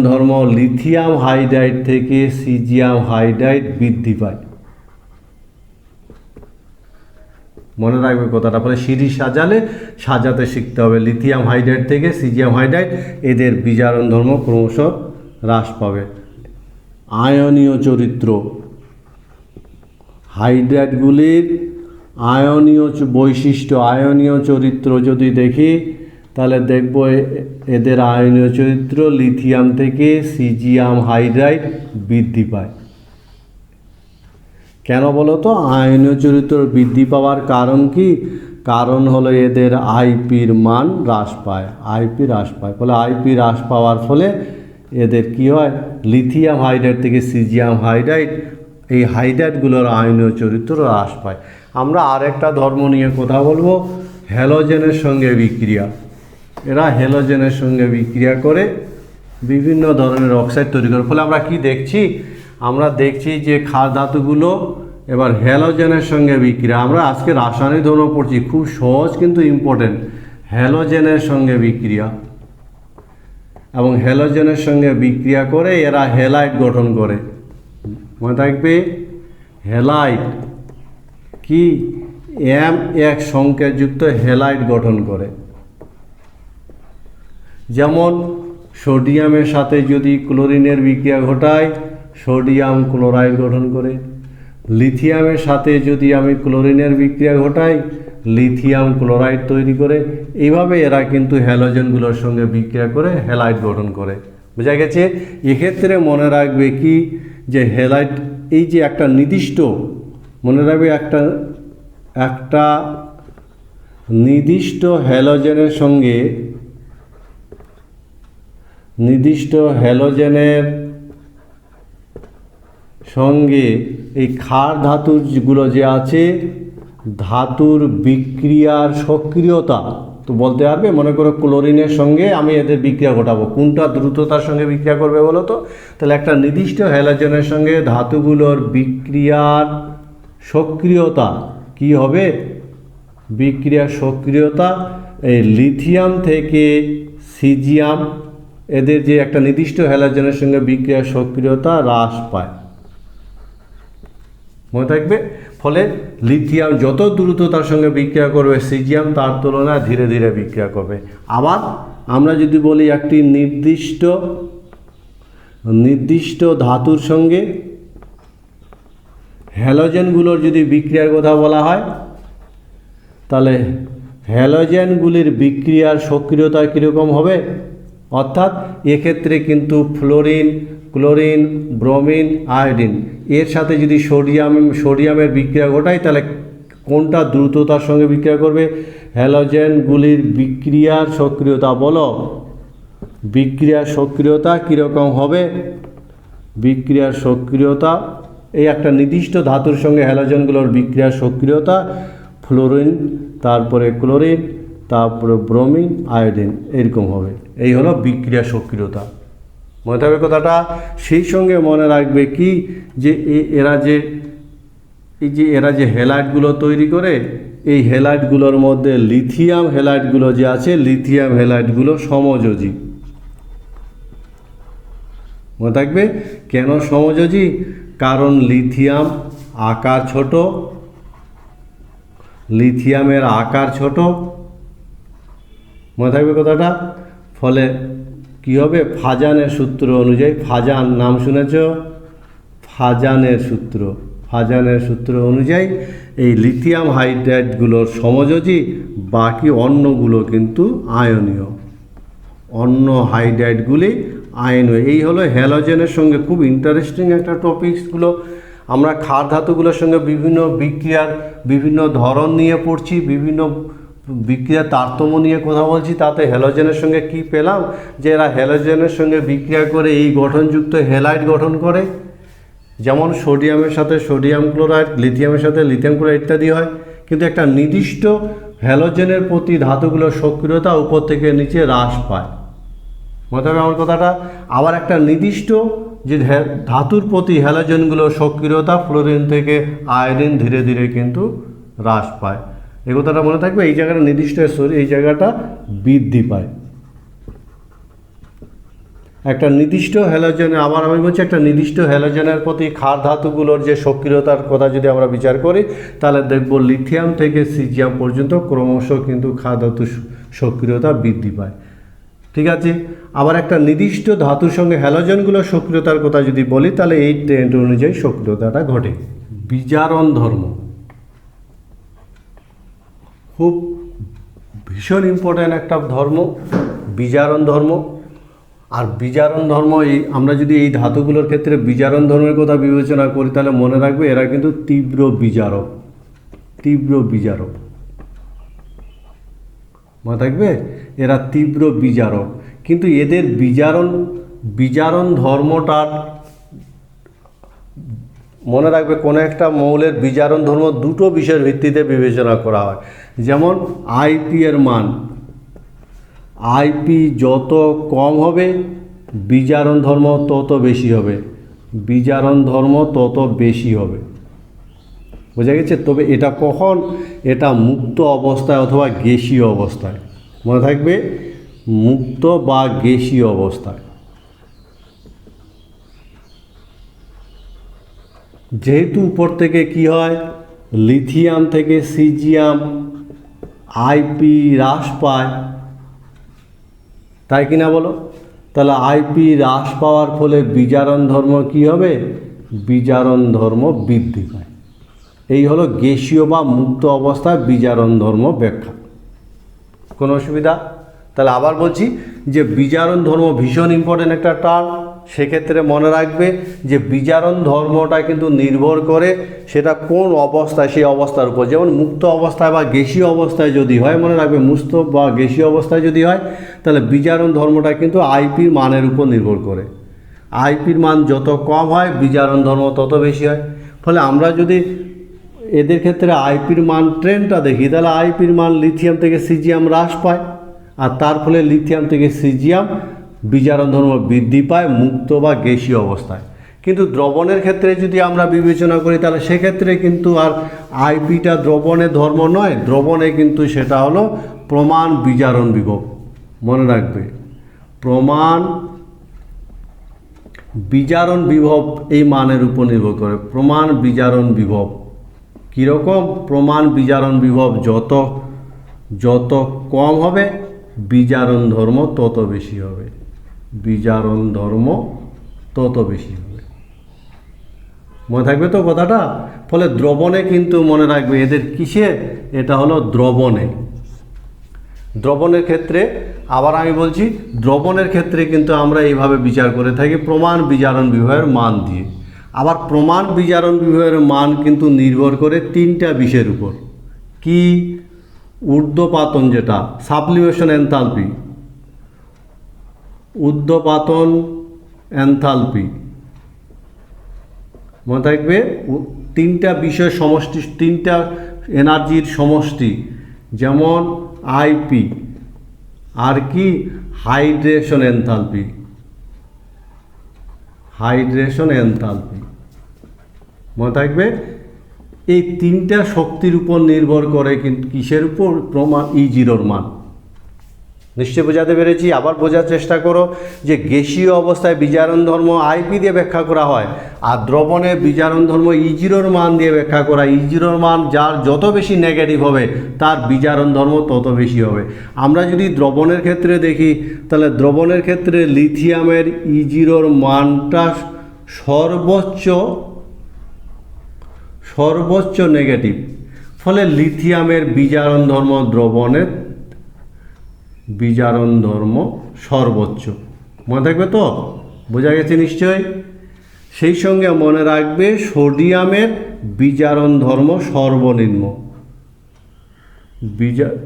ধর্ম, লিথিয়াম হাইড্রাইড থেকে সিজিয়াম হাইড্রাইড বৃদ্ধি পায়। মনে রাখবে কথাটা। ফলে সিরিজ সাজাতে শিখতে হবে। লিথিয়াম হাইড্রাইড থেকে সিজিয়াম হাইড্রাইড এদের বিজারণ ধর্ম ক্রমশ হ্রাস পাবে। আয়নীয় চরিত্র, হাইড্রাইডগুলির আয়নীয় বৈশিষ্ট্য, আয়নীয় চরিত্র যদি দেখি তাহলে দেখব এদের আয়নীয় চরিত্র লিথিয়াম থেকে সিজিয়াম হাইড্রাইড বৃদ্ধি পায়। কেন বলো তো আয়নীয় চরিত্র বৃদ্ধি পাওয়ার কারণ কি? কারণ হলো এদের আইপির মান হ্রাস পায়। ফলে আইপি হ্রাস পাওয়ার ফলে এদের কি হয়? লিথিয়াম হাইড্রাইড থেকে সিজিয়াম হাইড্রাইড, এই হাইড্রাইডগুলোর আয়নীয় চরিত্র হ্রাস পায়। আমরা আরেকটা ধর্ম নিয়ে কথা বলবো, হ্যালোজেনের সঙ্গে বিক্রিয়া। এরা হ্যালোজেনের সঙ্গে বিক্রিয়া করে বিভিন্ন ধরনের অক্সাইড তৈরি করে। ফলে আমরা কি দেখছি? আমরা দেখছি যে ক্ষার ধাতুগুলো এবার হ্যালোজেনের সঙ্গে বিক্রিয়া। আমরা আজকে রাসায়নিক ধর্ম পড়ছি, খুব সহজ কিন্তু ইম্পর্টেন্ট। হ্যালোজেনের সঙ্গে বিক্রিয়া এবং হ্যালোজেনের সঙ্গে বিক্রিয়া করে এরা হ্যালাইড গঠন করে। মনে থাকবে হ্যালাইড কি M1 সংকেতযুক্ত হ্যালাইড গঠন করে। যেমন সোডিয়ামের সাথে যদি ক্লোরিনের বিক্রিয়া ঘটায় সোডিয়াম ক্লোরাইড গঠন করে, লিথিয়ামের সাথে যদি আমি ক্লোরিনের বিক্রিয়া ঘটাই লিথিয়াম ক্লোরাইড তৈরি করে। এইভাবে এরা কিন্তু হ্যালোজেনগুলোর সঙ্গে বিক্রিয়া করে হ্যালাইড গঠন করে। বোঝা গেছে? এক্ষেত্রে মনে রাখবে কি যে হ্যালাইড এই যে একটা নির্দিষ্ট মনে রাখবে একটা নির্দিষ্ট হ্যালোজেনের সঙ্গে এই ক্ষার ধাতুগুলো যে আছে ধাতুর বিক্রিয়ার সক্রিয়তা তো বলতে পারবে। মনে করো ক্লোরিনের সঙ্গে আমি এদের বিক্রিয়া ঘটাবো, কোনটা দ্রুততার সঙ্গে বিক্রিয়া করবে বলো তো? তাহলে একটা নির্দিষ্ট হ্যালোজেনের সঙ্গে ধাতুগুলোর বিক্রিয়ার সক্রিয়তা কি হবে? বিক্রিয়ার সক্রিয়তা এই লিথিয়াম থেকে সিজিয়াম এদের যে একটা নির্দিষ্ট হ্যালোজেনের সঙ্গে বিক্রিয়ার সক্রিয়তা হ্রাস পায়। মনে থাকবে? ফলে লিথিয়াম যত দ্রুততার সঙ্গে বিক্রিয়া করবে সিজিয়াম তার তুলনায় ধীরে ধীরে বিক্রিয়া করবে। আবার আমরা যদি বলি একটি নির্দিষ্ট ধাতুর সঙ্গে হ্যালোজেনগুলোর যদি বিক্রিয়ার কথা বলা হয় তাহলে হ্যালোজেনগুলির বিক্রিয়ার সক্রিয়তা কীরকম হবে? অর্থাৎ এক্ষেত্রে কিন্তু ফ্লোরিন, ক্লোরিন, ব্রোমিন, আয়োডিন এর সাথে যদি সোডিয়ামের বিক্রিয়া ঘটায় তাহলে কোনটা দ্রুততার সঙ্গে বিক্রিয়া করবে? হ্যালোজেনগুলির বিক্রিয়ার সক্রিয়তা বলো। বিক্রিয়ার সক্রিয়তা কীরকম হবে? বিক্রিয়ার সক্রিয়তা এই একটা নির্দিষ্ট ধাতুর সঙ্গে হ্যালোজেনগুলোর বিক্রিয়ার সক্রিয়তা ফ্লোরিন, তারপরে ক্লোরিন, তারপরে ব্রোমিন, আয়োডিন এরকম হবে। এই হলো বিক্রিয়া সক্রিয়তা। মনে থাকবে কথাটা? সেই সঙ্গে মনে রাখবে কি যে এরা যে হ্যালাইডগুলো তৈরি করে এই হ্যালাইডগুলোর মধ্যে লিথিয়াম হ্যালাইডগুলো যে আছে লিথিয়াম হ্যালাইডগুলো সমযোজী। মনে থাকবে কেন সমযোজী? কারণ লিথিয়াম আকার ছোট, লিথিয়ামের আকার ছোট। মনে থাকবে কথাটা? ফলে কি হবে? ফাজানের সূত্র অনুযায়ী, ফাজান নাম শুনেছ? ফাজানের সূত্র অনুযায়ী এই লিথিয়াম হাইড্রাইডগুলোর সমযোজী, বাকি অন্যগুলো কিন্তু আয়নীয়। অন্য হাইড্রাইডগুলি আয়নীয়। এই হলো হ্যালোজেনের সঙ্গে খুব ইন্টারেস্টিং একটা টপিকসগুলো। আমরা ক্ষার ধাতুগুলোর সঙ্গে বিভিন্ন বিক্রিয়ার বিভিন্ন ধরন নিয়ে পড়ছি, বিভিন্ন বিক্রিয়ার তারতম্য নিয়ে কথা বলছি। তাতে হ্যালোজেনের সঙ্গে কি পেলাম? যে এরা হ্যালোজেনের সঙ্গে বিক্রিয়া করে এই গঠনযুক্ত হ্যালাইড গঠন করে। যেমন সোডিয়ামের সাথে সোডিয়াম ক্লোরাইড, লিথিয়ামের সাথে লিথিয়াম ক্লোরাইড ইত্যাদি হয়। কিন্তু একটা নির্দিষ্ট হ্যালোজেনের প্রতি ধাতুগুলোর সক্রিয়তা উপর থেকে নিচে হ্রাস পায়। মনে হবে আমার কথাটা? আবার একটা নির্দিষ্ট যে ধাতুর প্রতি হ্যালোজেনগুলোর সক্রিয়তা ফ্লোরিন থেকে আয়োডিন ধীরে ধীরে কিন্তু হ্রাস পায়। এই কথাটা মনে থাকবে। এই জায়গাটা নির্দিষ্ট এই জায়গাটা বৃদ্ধি পায়। একটা নির্দিষ্ট হ্যালোজেনে আবার আমি বলছি একটা নির্দিষ্ট হ্যালোজেনের প্রতি ক্ষার ধাতুগুলোর যে সক্রিয়তার কথা যদি আমরা বিচার করি তাহলে দেখব লিথিয়াম থেকে সিজিয়াম পর্যন্ত ক্রমশ কিন্তু ক্ষার ধাতুর সক্রিয়তা বৃদ্ধি পায়। ঠিক আছে? আবার একটা নির্দিষ্ট ধাতুর সঙ্গে হ্যালোজেনগুলোর সক্রিয়তার কথা যদি বলি তাহলে এই ট্রেন্ড অনুযায়ী সক্রিয়তাটা ঘটে। বিজারণ ধর্ম খুব ভীষণ ইম্পর্ট্যান্ট একটা ধর্ম, বিজারণ ধর্ম। আর বিজারণ ধর্ম আমরা যদি এই ধাতুগুলোর ক্ষেত্রে বিজারণ ধর্মের কথা বিবেচনা করি তাহলে মনে রাখবে এরা কিন্তু তীব্র বিজারক। মনে থাকবে? এরা তীব্র বিজারক। কিন্তু এদের বিজারণ ধর্মটার মনে রাখবে কোনো একটা মৌলের বিজারণ ধর্ম দুটো বিষয়ের ভিত্তিতে বিবেচনা করা হয়। যেমন আইপি এর মান, আইপি যত কম হবে বিজারণ ধর্ম তত বেশি হবে, বোঝা গেছে? তবে এটা কখন? এটা মুক্ত অবস্থায় অথবা গ্যাসীয় অবস্থায়। মনে থাকবে মুক্ত বা গ্যাসীয় অবস্থায়। যেহেতু উপর থেকে কি হয়, লিথিয়াম থেকে সিজিয়াম আইপি হ্রাস পায়, তাই কিনা বলো? তাহলে আইপি হ্রাস পাওয়ার ফলে বিজারণ ধর্ম কি হবে? বিজারণ ধর্ম বৃদ্ধি পায়। এই হলো গ্যাসীয় বা মুক্ত অবস্থায় বিজারণ ধর্ম ব্যাখ্যা। কোনো অসুবিধা? তাহলে আবার বলছি যে বিজারণ ধর্ম ভীষণ ইম্পর্টেন্ট একটা টার্ম। সেক্ষেত্রে মনে রাখবে যে বিজারণ ধর্মটা কিন্তু নির্ভর করে সেটা কোন অবস্থায়, সেই অবস্থার উপর। যেমন মুক্ত অবস্থায় বা গ্যাসীয় অবস্থায় যদি হয়, মনে রাখবে মুক্ত বা গ্যাসীয় অবস্থায় যদি হয় তাহলে বিজারণ ধর্মটা কিন্তু আইপির মানের উপর নির্ভর করে। আইপির মান যত কম হয় বিজারণ ধর্ম তত বেশি হয়। ফলে আমরা যদি এদের ক্ষেত্রে আইপির মান ট্রেন্ডটা দেখি তাহলে আইপির মান লিথিয়াম থেকে সিজিয়াম হ্রাস পায়, আর তার ফলে লিথিয়াম থেকে সিজিয়াম বিজারণ ধর্ম বৃদ্ধি পায় মুক্ত বা গ্যাসীয় অবস্থায়। কিন্তু দ্রবণের ক্ষেত্রে যদি আমরা বিবেচনা করি তাহলে সেক্ষেত্রে কিন্তু আর আইপিটা দ্রবণের ধর্ম নয়, দ্রবণে কিন্তু সেটা হলো প্রমাণ বিজারণ বিভব। মনে রাখবে প্রমাণ বিজারণ বিভব এই মানের উপর নির্ভর করে। প্রমাণ বিজারণ বিভব কীরকম? প্রমাণ বিজারণ বিভব যত কম হবে বিজারণ ধর্ম তত বেশি হবে। বিজারণ ধর্ম তত বেশি হবে। মনে থাকবে তো কথাটা? ফলে দ্রবণে কিন্তু মনে রাখবে এদের কিসে? এটা হলো দ্রবণে। দ্রবণের ক্ষেত্রে আবার আমি বলছি, দ্রবণের ক্ষেত্রে কিন্তু আমরা এইভাবে বিচার করে থাকি প্রমাণ বিজারণ বিভবের মান দিয়ে। আবার প্রমাণ বিজারণ বিভবের মান কিন্তু নির্ভর করে তিনটা বিষয়ের উপর। কি? ঊর্ধ্বপাতন, যেটা সাবলিমেশন এনথালপি, ঊর্ধ্বপাতন এনথালপি। মনে থাকবে তিনটা বিষয় সমষ্টি, তিনটা এনার্জির সমষ্টি, যেমন আইপি আর কি হাইড্রেশন এনথালপি। হাইড্রেশন এনথালপি মনে থাকবে এই তিনটা শক্তির উপর নির্ভর করে কিন্তু কিসের উপর? প্রমাণ E0 মান। নিশ্চয় বোঝাতে পেরেছি? আবার বোঝার চেষ্টা করো যে গ্যাসীয় অবস্থায় বিজারণ ধর্ম আইপি দিয়ে ব্যাখ্যা করা হয়, আর দ্রবণে বিজারণ ধর্ম E0 মান দিয়ে ব্যাখ্যা করা। E0 মান যার যত বেশি নেগেটিভ হবে তার বিজারণ ধর্ম তত বেশি হবে। আমরা যদি দ্রবণের ক্ষেত্রে দেখি তাহলে দ্রবণের ক্ষেত্রে লিথিয়ামের E0 মানটা সর্বোচ্চ নেগেটিভ। ফলে লিথিয়ামের বিজারণ ধর্ম দ্রবণের বিজারণ ধর্ম সর্বোচ্চ। মনে থাকবে তো? বোঝা গেছে নিশ্চয়? সেই সঙ্গে মনে রাখবে সোডিয়ামের বিজারণ ধর্ম সর্বনিম্ন।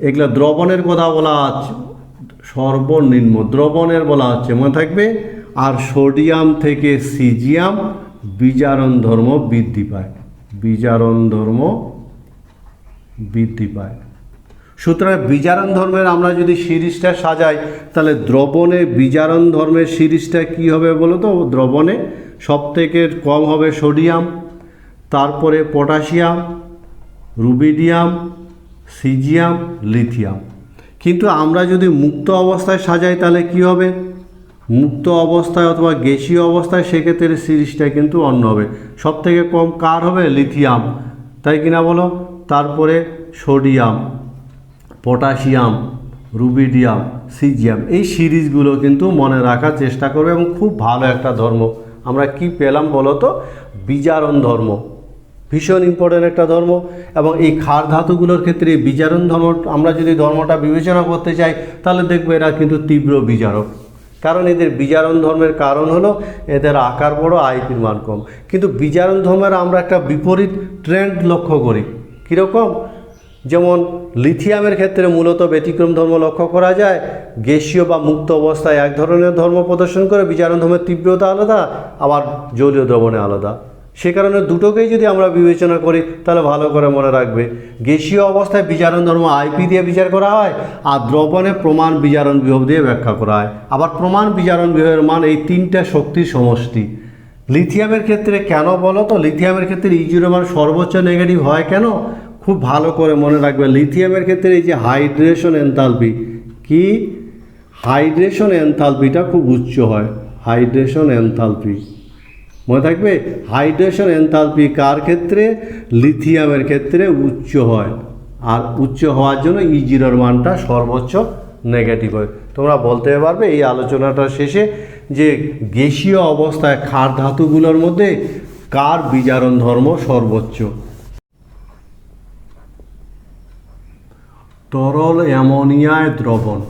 এগুলা দ্রবণের কথা বলা আছে, সর্বনিম্ন দ্রবণের বলা হচ্ছে, মনে থাকবে। আর সোডিয়াম থেকে সিজিয়াম বিজারণ ধর্ম বৃদ্ধি পায়। বিজারণ ধর্ম বৃদ্ধি পায়। সুতরাং বিজারণ ধর্মের আমরা যদি সিরিজটা সাজাই তাহলে দ্রবণে বিজারণ ধর্মের সিরিজটা কি হবে বলো তো? দ্রবণে সবথেকে কম হবে সোডিয়াম, তারপরে পটাশিয়াম, রুবিডিয়াম, সিজিয়াম, লিথিয়াম। কিন্তু আমরা যদি মুক্ত অবস্থায় সাজাই তাহলে কি হবে? মুক্ত অবস্থায় অথবা গ্যাসীয় অবস্থায় সেক্ষেত্রে সিরিজটা কিন্তু অন্য হবে। সবথেকে কম কার হবে? লিথিয়াম, তাই কিনা বলো? তারপরে সোডিয়াম, পটাশিয়াম, রুবিডিয়াম, সিজিয়াম। এই সিরিজগুলো কিন্তু মনে রাখার চেষ্টা করবে এবং খুব ভালো একটা ধর্ম। আমরা কি পেলাম বলো তো? বিজারণ ধর্ম ভীষণ ইম্পর্টেন্ট একটা ধর্ম। এবং এই ক্ষার ধাতুগুলোর ক্ষেত্রে বিজারণ ধর্ম আমরা যদি ধর্মটা বিবেচনা করতে চাই তাহলে দেখবে এরা কিন্তু তীব্র বিজারক। কারণ এদের বিজারণ ধর্মের কারণ হলো এদের আকার বড়, আইপির মান কম। কিন্তু বিজারণ ধর্মের আমরা একটা বিপরীত ট্রেন্ড লক্ষ্য করি। কীরকম? যেমন লিথিয়ামের ক্ষেত্রে মূলত ব্যতিক্রম ধর্ম লক্ষ্য করা যায়। গ্যাসীয় বা মুক্ত অবস্থায় এক ধরনের ধর্ম প্রদর্শন করে, বিজারণ ধর্মের তীব্রতা আলাদা, আবার জলীয় দ্রবণে আলাদা। সে কারণে দুটোকেই যদি আমরা বিবেচনা করি তাহলে ভালো করে মনে রাখবে গ্যাসীয় অবস্থায় বিজারণ ধর্ম আইপি দিয়ে বিচার করা হয়, আর দ্রবণে প্রমাণ বিজারণ বিভব দিয়ে ব্যাখ্যা করা হয়। আবার প্রমাণ বিজারণ বিভবের মান এই তিনটা শক্তির সমষ্টি। লিথিয়ামের ক্ষেত্রে কেন বলো তো? লিথিয়ামের ক্ষেত্রে E0 মান সর্বোচ্চ নেগেটিভ হয় কেন? খুব ভালো করে মনে রাখবে লিথিয়ামের ক্ষেত্রে এই যে হাইড্রেশন এনথালপি, কি হাইড্রেশন এনথালপিটা খুব উচ্চ হয়। হাইড্রেশন এনথালপি মনে থাকবে হাইড্রেশন এনথালপি কার ক্ষেত্রে, লিথিয়ামের ক্ষেত্রে উচ্চ হয়, আর উচ্চ হওয়ার জন্য E0 মানটা সর্বোচ্চ নেগেটিভ হয়। তোমরা বলতে পারবে এই আলোচনাটা শেষে যে গ্যাসীয় অবস্থায় ক্ষার ধাতুগুলোর মধ্যে কার বিজারণ ধর্ম সর্বোচ্চ? তরল অ্যামোনিয়ায় দ্রবণ।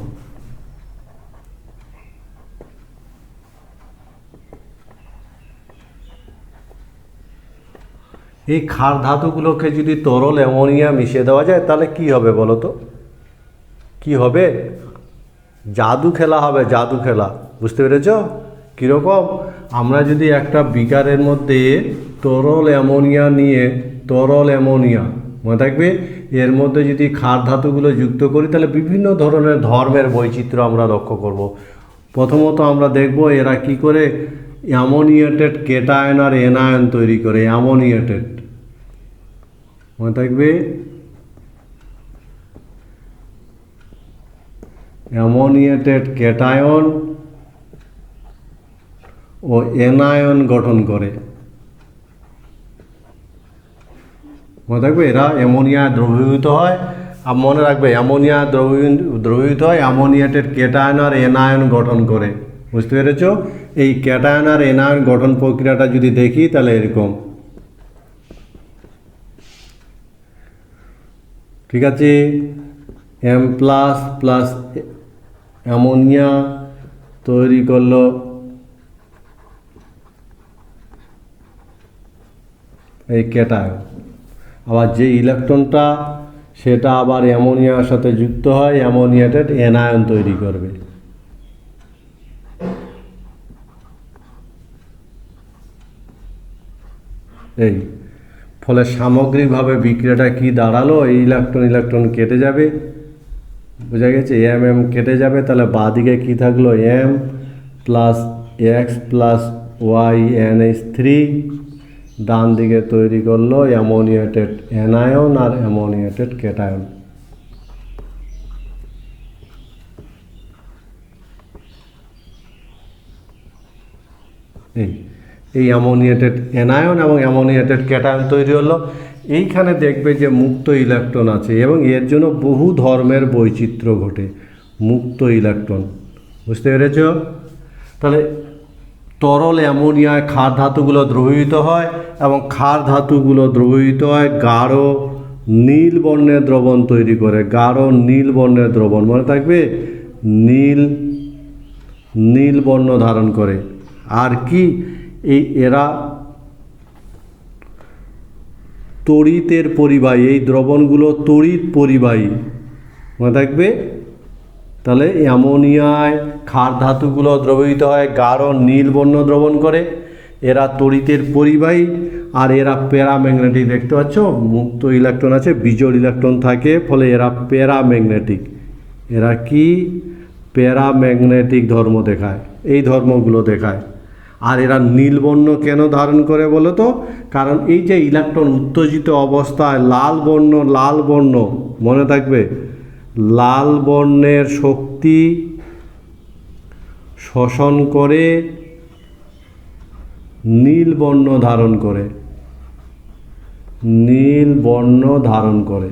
এই ক্ষার ধাতুগুলোকে যদি তরল অ্যামোনিয়া মিশিয়ে দেওয়া যায় তাহলে কি হবে বলো তো? কি হবে? জাদু খেলা হবে, জাদু খেলা। বুঝতে পেরেছ কীরকম? আমরা যদি একটা বিকারের মধ্যে তরল অ্যামোনিয়া নিয়ে, তরল অ্যামোনিয়া মনে থাকবে, এর মধ্যে যদি ক্ষার ধাতুগুলো যুক্ত করি তাহলে বিভিন্ন ধরনের ধর্মের বৈচিত্র্য আমরা লক্ষ্য করব। প্রথমত আমরা দেখব এরা কি করে অ্যামোনিয়েটেড কেটায়ন আর এনায়ন তৈরি করে। অ্যামোনিয়েটেড মনে থাকবে, অ্যামোনিয়েটেড ক্যাটায়ন ও এনায়ন গঠন করে। মনে থাকবে এরা অ্যামোনিয়া দ্রবীভূত হয়। আর মনে রাখবে অ্যামোনিয়া দ্রবীভূত হয়, অ্যামোনিয়েটেড ক্যাটায়ন আর এনায়ন গঠন করে। বুঝতে পেরেছ? এই ক্যাটায়ন আর এনায়ন গঠন প্রক্রিয়াটা যদি দেখি তাহলে এরকম, ঠিক আছে। M প্লাস প্লাস অ্যামোনিয়া তৈরি করলো এই ক্যাটায়ন, আবার যে ইলেকট্রনটা সেটা আবার অ্যামোনিয়ার সাথে যুক্ত হয়, অ্যামোনিয়েটেড এনায়ন তৈরি করবে। এই ফলে সামগ্রিকভাবে বিক্রিয়াটা কি দাঁড়ালো? এই ইলেকট্রন ইলেকট্রন কেটে যাবে, বোঝা গেছে? M কেটে যাবে, তাহলে বাঁদিকে কি থাকলো? M plus X plus Y NH3, ডান দিকে তৈরি করলো অ্যামোনিয়েটেড অ্যানায়ন আর অ্যামোনিয়েটেড ক্যাটায়ন। এই অ্যামোনিয়েটেড অ্যানায়ন এবং অ্যামোনিয়েটেড ক্যাটায়ন তৈরি হলো। এইখানে দেখবে যে মুক্ত ইলেকট্রন আছে এবং এর জন্য বহু ধর্মের বৈচিত্র্য ঘটে। মুক্ত ইলেকট্রন, বুঝতে পেরেছ? তাহলে তরল অ্যামোনিয়ায় ক্ষার ধাতুগুলো দ্রবীভূত হয় এবং ক্ষার ধাতুগুলো দ্রবীভূত হয় গাঢ় নীল বর্ণের দ্রবণ তৈরি করে। গাঢ় নীল বর্ণের দ্রবণ মনে থাকবে, নীল বর্ণ ধারণ করে। আর কি এরা তড়িতের পরিবাহী, এই দ্রবণগুলো তড়িৎ পরিবাহী মনে থাকবে। তাহলে অ্যামোনিয়ায় ক্ষার ধাতুগুলো দ্রবীভূত হয় গাঢ় নীল বর্ণ দ্রবণ করে। এরা তড়িতের পরিবাহী আর এরা প্যারাম্যাগনেটিক। দেখতে পাচ্ছ মুক্ত ইলেকট্রন আছে, বিজোড় ইলেকট্রন থাকে, ফলে এরা প্যারাম্যাগনেটিক। এরা কি? প্যারাম্যাগনেটিক ধর্ম দেখায়, এই ধর্মগুলো দেখায়। আর এরা নীলবর্ণ কেন ধারণ করে বলো তো? কারণ এই যে ইলেকট্রন উত্তেজিত অবস্থায় লাল বর্ণ মনে থাকবে, লাল বর্ণের শক্তি শোষণ করে নীল বর্ণ ধারণ করে, নীল বর্ণ ধারণ করে।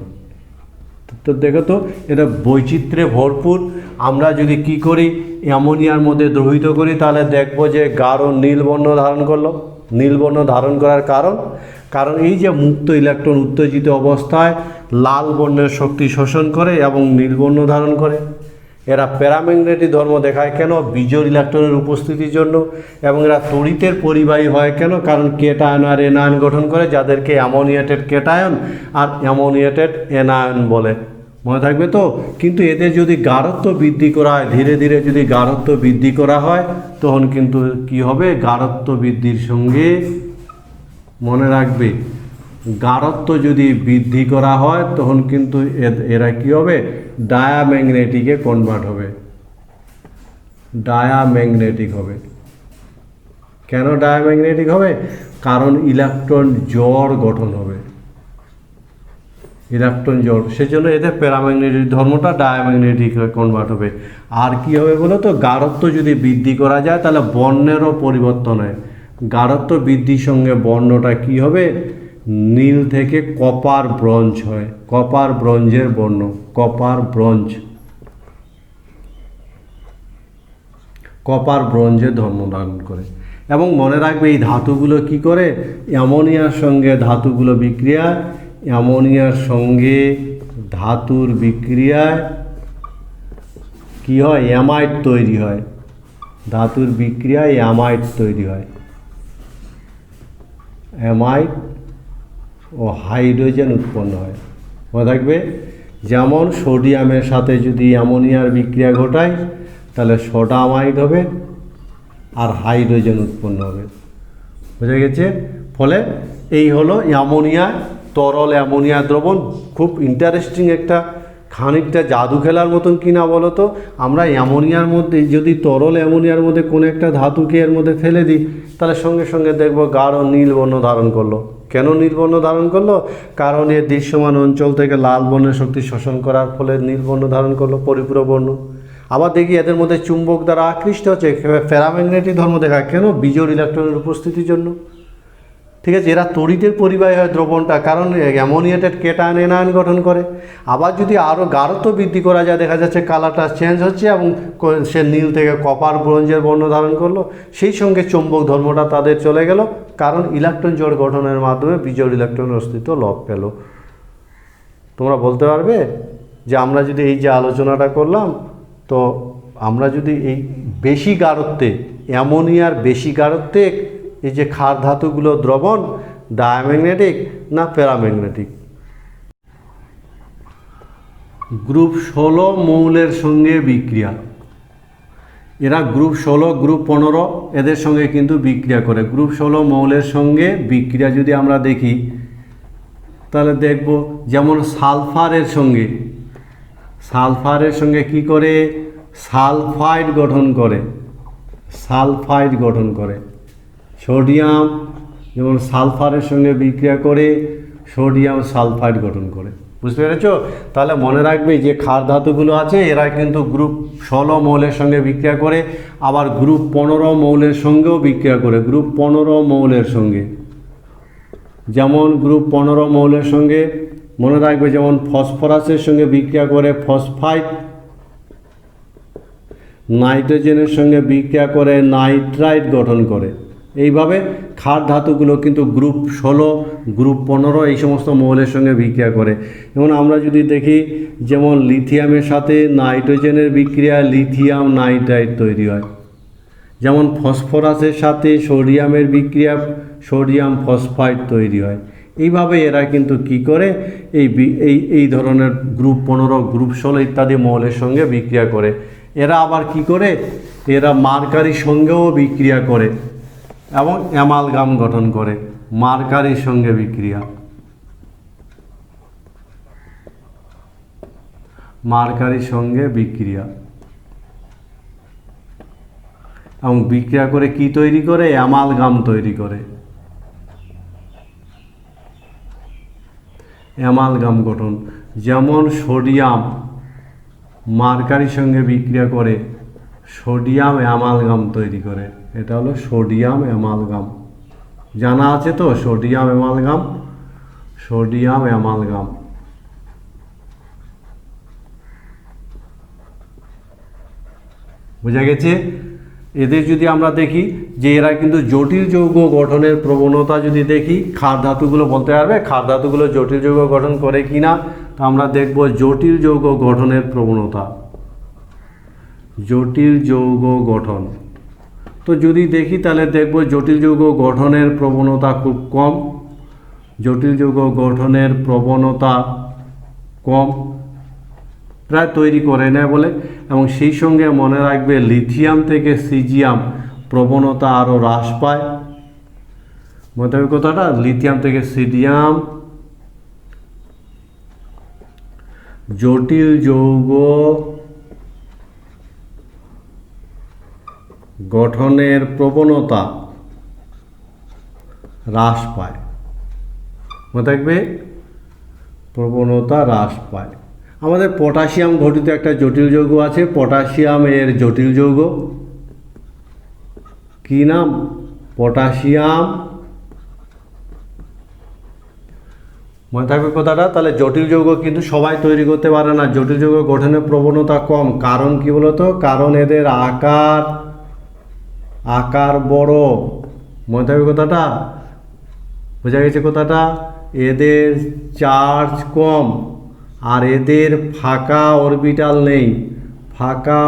তো দেখো তো এটা বৈচিত্র্যে ভরপুর। আমরা যদি কি করি, অ্যামোনিয়ার মধ্যে দ্রবীভূত করি তাহলে দেখব যে গাঢ় নীল বর্ণ ধারণ করলো। নীল বর্ণ ধারণ করার কারণ এই যে মুক্ত ইলেকট্রন উত্তেজিত অবস্থায় লাল বর্ণের শক্তি শোষণ করে এবং নীল বর্ণ ধারণ করে। এরা প্যারাম্যাগনেটিক ধর্ম দেখায় কেন? বিজোড় ইলেকট্রনের উপস্থিতির জন্য। এবং এরা তড়িতের পরিবাহী হয় কেন? কারণ কেটায়ন আর এনায়ন গঠন করে, যাদেরকে অ্যামোনিয়েটেড কেটায়ন আর অ্যামোনিয়েটেড এনায়ন বলে। মনে থাকবে তো? কিন্তু এদের যদি গাঢ়ত্ব বৃদ্ধি করা হয়, ধীরে ধীরে যদি গাঢ়ত্ব বৃদ্ধি করা হয় তখন কিন্তু কি হবে? গাঢ়ত্ব বৃদ্ধির সঙ্গে মনে রাখবে গাঢ়ত্ব যদি বৃদ্ধি করা হয় তখন কিন্তু এরা কি হবে? ডায়াম্যাগনেটিকে কনভার্ট হবে, ডায়াম্যাগনেটিক হবে। কেন ডায়াম্যাগনেটিক হবে? কারণ ইলেকট্রন জোড় গঠন হবে, ইলেকট্রন জোড়, সেজন্য এদের প্যারাম্যাগনেটিক ধর্মটা ডায়াম্যাগনেটিক কনভার্ট হবে। আর কি হবে বলো তো? গাঢ়ত্ব যদি বৃদ্ধি করা যায় তাহলে বর্ণেরও পরিবর্তন হয়। গাঢ়ত্ব বৃদ্ধির সঙ্গে বর্ণটা কি হবে, নীল থেকে কপার ব্রোঞ্জ হয়, কপার ব্রোঞ্জের বর্ণ, কপার ব্রোঞ্জ, কপার ব্রোঞ্জের ধর্ম ধারণ করে। এবং মনে রাখবে এই ধাতুগুলো কি করে, অ্যামোনিয়ার সঙ্গে ধাতুগুলো বিক্রিয়া, অ্যামোনিয়ার সঙ্গে ধাতুর বিক্রিয়ায় কি হয়, অ্যামাইড তৈরি হয়, ধাতুর বিক্রিয়ায় অ্যামাইড তৈরি হয়, অ্যামাইড ও হাইড্রোজেন উৎপন্ন হয়। মনে থাকবে, যেমন সোডিয়ামের সাথে যদি অ্যামোনিয়ার বিক্রিয়া ঘটায় তাহলে সোডা অ্যামাইড হবে আর হাইড্রোজেন উৎপন্ন হবে। বুঝা গেছে? ফলে এই হলো অ্যামোনিয়া, তরল অ্যামোনিয়া দ্রবণ। খুব ইন্টারেস্টিং একটা, খানিকটা জাদু খেলার মতন কিনা বলো তো। আমরা অ্যামোনিয়ার মধ্যে যদি তরল অ্যামোনিয়ার মধ্যে কোনো একটা ধাতুকে এর মধ্যে ফেলে দিই তাহলে সঙ্গে সঙ্গে দেখব গাঢ় নীল বর্ণ ধারণ করলো। কেন নীল বর্ণ ধারণ করলো? কারণ এর দৃশ্যমান অঞ্চল থেকে লাল বর্ণের শক্তি শোষণ করার ফলে নীল বর্ণ ধারণ করলো, পরিপূরক বর্ণ। আবার দেখি এদের মধ্যে চুম্বক দ্বারা আকৃষ্ট হচ্ছে, প্যারাম্যাগনেটিক ধর্ম দেখায়। কেন? বিজোড় ইলেকট্রনের উপস্থিতির জন্য। ঠিক আছে, এরা তড়িতের পরিবাহী হয় দ্রবণটা, কারণ অ্যামোনিয়াটেড কেটায়ন এনায়ন গঠন করে। আবার যদি আরও গাঢ়ত্ব বৃদ্ধি করা যায়, দেখা যাচ্ছে কালারটা চেঞ্জ হচ্ছে এবং সে নীল থেকে কপার ব্রোঞ্জের বর্ণ ধারণ করলো। সেই সঙ্গে চৌম্বক ধর্মটা তাদের চলে গেল, কারণ ইলেকট্রন জোড় গঠনের মাধ্যমে বিজোড় ইলেকট্রনের অস্তিত্ব লোপ পেল। তোমরা বলতে পারবে যে আমরা যদি এই যে আলোচনাটা করলাম, তো আমরা যদি এই বেশি গাঢ়ত্বে, অ্যামোনিয়ার বেশি গাঢ়ত্বে এই যে ক্ষার ধাতুগুলো দ্রবণ, ডায়াম্যাগনেটিক না প্যারাম্যাগনেটিক? গ্রুপ 16 মৌলের সঙ্গে বিক্রিয়া, এরা গ্রুপ 16, গ্রুপ 15 এদের সঙ্গে কিন্তু বিক্রিয়া করে। গ্রুপ 16 মৌলের সঙ্গে বিক্রিয়া যদি আমরা দেখি তাহলে দেখব, যেমন সালফারের সঙ্গে, সালফারের সঙ্গে কি করে, সালফাইড গঠন করে, সালফাইড গঠন করে। সোডিয়াম যেমন সালফারের সঙ্গে বিক্রিয়া করে সোডিয়াম সালফাইড গঠন করে। বুঝতে পেরেছ? তাহলে মনে রাখবে যে ক্ষার ধাতুগুলো আছে এরা কিন্তু গ্রুপ 16 মৌলের সঙ্গে বিক্রিয়া করে, আবার গ্রুপ 15 মৌলের সঙ্গেও বিক্রিয়া করে। গ্রুপ 15 মৌলের সঙ্গে, যেমন গ্রুপ 15 মৌলের সঙ্গে মনে রাখবে, যেমন ফসফরাসের সঙ্গে বিক্রিয়া করে ফসফাইড, নাইট্রোজেনের সঙ্গে বিক্রিয়া করে নাইট্রাইট গঠন করে। এইভাবে ক্ষার ধাতুগুলো কিন্তু গ্রুপ 16, গ্রুপ 15 এই সমস্ত মৌলের সঙ্গে বিক্রিয়া করে। যেমন আমরা যদি দেখি, যেমন লিথিয়ামের সাথে নাইট্রোজেনের বিক্রিয়া লিথিয়াম নাইট্রাইট তৈরি হয়। যেমন ফসফরাসের সাথে সোডিয়ামের বিক্রিয়া সোডিয়াম ফসফাইড তৈরি হয়। এইভাবে এরা কিন্তু কি করে, এই ধরনের গ্রুপ 15, গ্রুপ 16 ইত্যাদি মৌলের সঙ্গে বিক্রিয়া করে। এরা আবার কি করে, এরা মার্কারির সঙ্গেও বিক্রিয়া করে এবং অ্যামালগাম গঠন করে। মার্কারির সঙ্গে বিক্রিয়া, মার্কারির সঙ্গে বিক্রিয়া এবং বিক্রিয়া করে কি তৈরি করে, অ্যামালগাম তৈরি করে, অ্যামালগাম গঠন। যেমন সোডিয়াম মার্কারির সঙ্গে বিক্রিয়া করে সোডিয়াম অ্যামালগাম তৈরি করে। এটা হলো সোডিয়াম অ্যামালগাম, জানা আছে তো? Sodium amalgam, sodium amalgam. বোঝা গেছে? এদের যদি আমরা দেখি যে এরা কিন্তু জটিল যৌগ গঠনের প্রবণতা যদি দেখি, ক্ষার ধাতুগুলো বলতে পারবে ক্ষার ধাতুগুলো জটিল যৌগ গঠন করে কি না? তো আমরা দেখব জটিল যৌগ গঠনের প্রবণতা, জটিল যৌগ গঠন। তো যদি দেখি তাহলে দেখব জটিল যৌগ গঠনের প্রবণতা খুব কম, জটিল যৌগ গঠনের প্রবণতা কম, প্রায় তৈরি করে না বলে। এবং সেই সঙ্গে মনে রাখবে লিথিয়াম থেকে সিজিয়াম প্রবণতা আরও হ্রাস পায়। মনে রাখবে কথাটা, লিথিয়াম থেকে সিজিয়াম জটিল যৌগ গঠনের প্রবণতা হ্রাস পায়। মনে থাকবে, প্রবণতা হ্রাস পায়। আমাদের পটাশিয়াম ঘটিত একটা জটিল যৌগ আছে, পটাশিয়াম এর জটিল যৌগ কি নাম? পটাশিয়াম, মনে থাকবে কথাটা। তাহলে জটিল যৌগ কিন্তু সবাই তৈরি করতে পারে না, জটিল যৌগ গঠনের প্রবণতা কম। কারণ কি বলতো? কারণ এদের আকার বড়। মনে থাকবে কথাটা, বোঝা গেছে কথাটা? এদের চার্জ কম, আর এদের ফাঁকা অরবিটাল নেই। ফাঁকা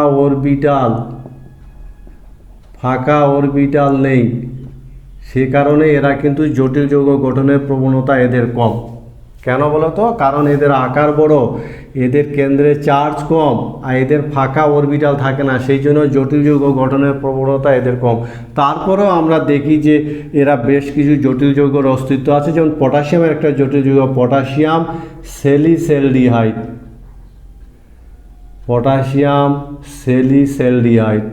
অরবিটাল নেই, সে কারণে এরা কিন্তু জটিল যৌগ গঠনের প্রবণতা এদের কম। কেন বলো তো? কারণ এদের আকার বড়, এদের কেন্দ্রে চার্জ কম, আর এদের ফাঁকা অরবিটাল থাকে না, সেই জন্য জটিল যৌগ গঠনের প্রবণতা এদের কম। তারপরেও আমরা দেখি যে এরা বেশ কিছু জটিল যৌগের অস্তিত্ব আছে, যেমন পটাশিয়ামের একটা জটিল যৌগ পটাশিয়াম সেলিসেলডিহাইড। পটাশিয়াম সেলিসেলডিহাইড,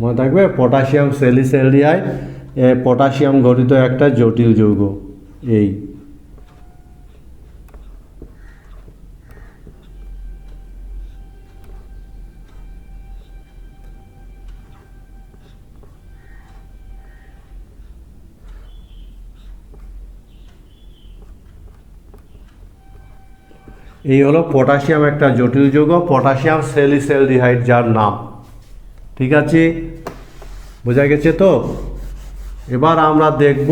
মনে থাকবে? পটাশিয়াম সেলিসেলডিহাইড পটাশিয়াম গঠিত একটা জটিল যৌগ। এই হলো পটাশিয়াম একটা জটিল যৌগ, পটাশিয়াম সেলিসেলডিহাইড যার নাম। ঠিক আছে, বোঝা গেছে তো? এবার আমরা দেখব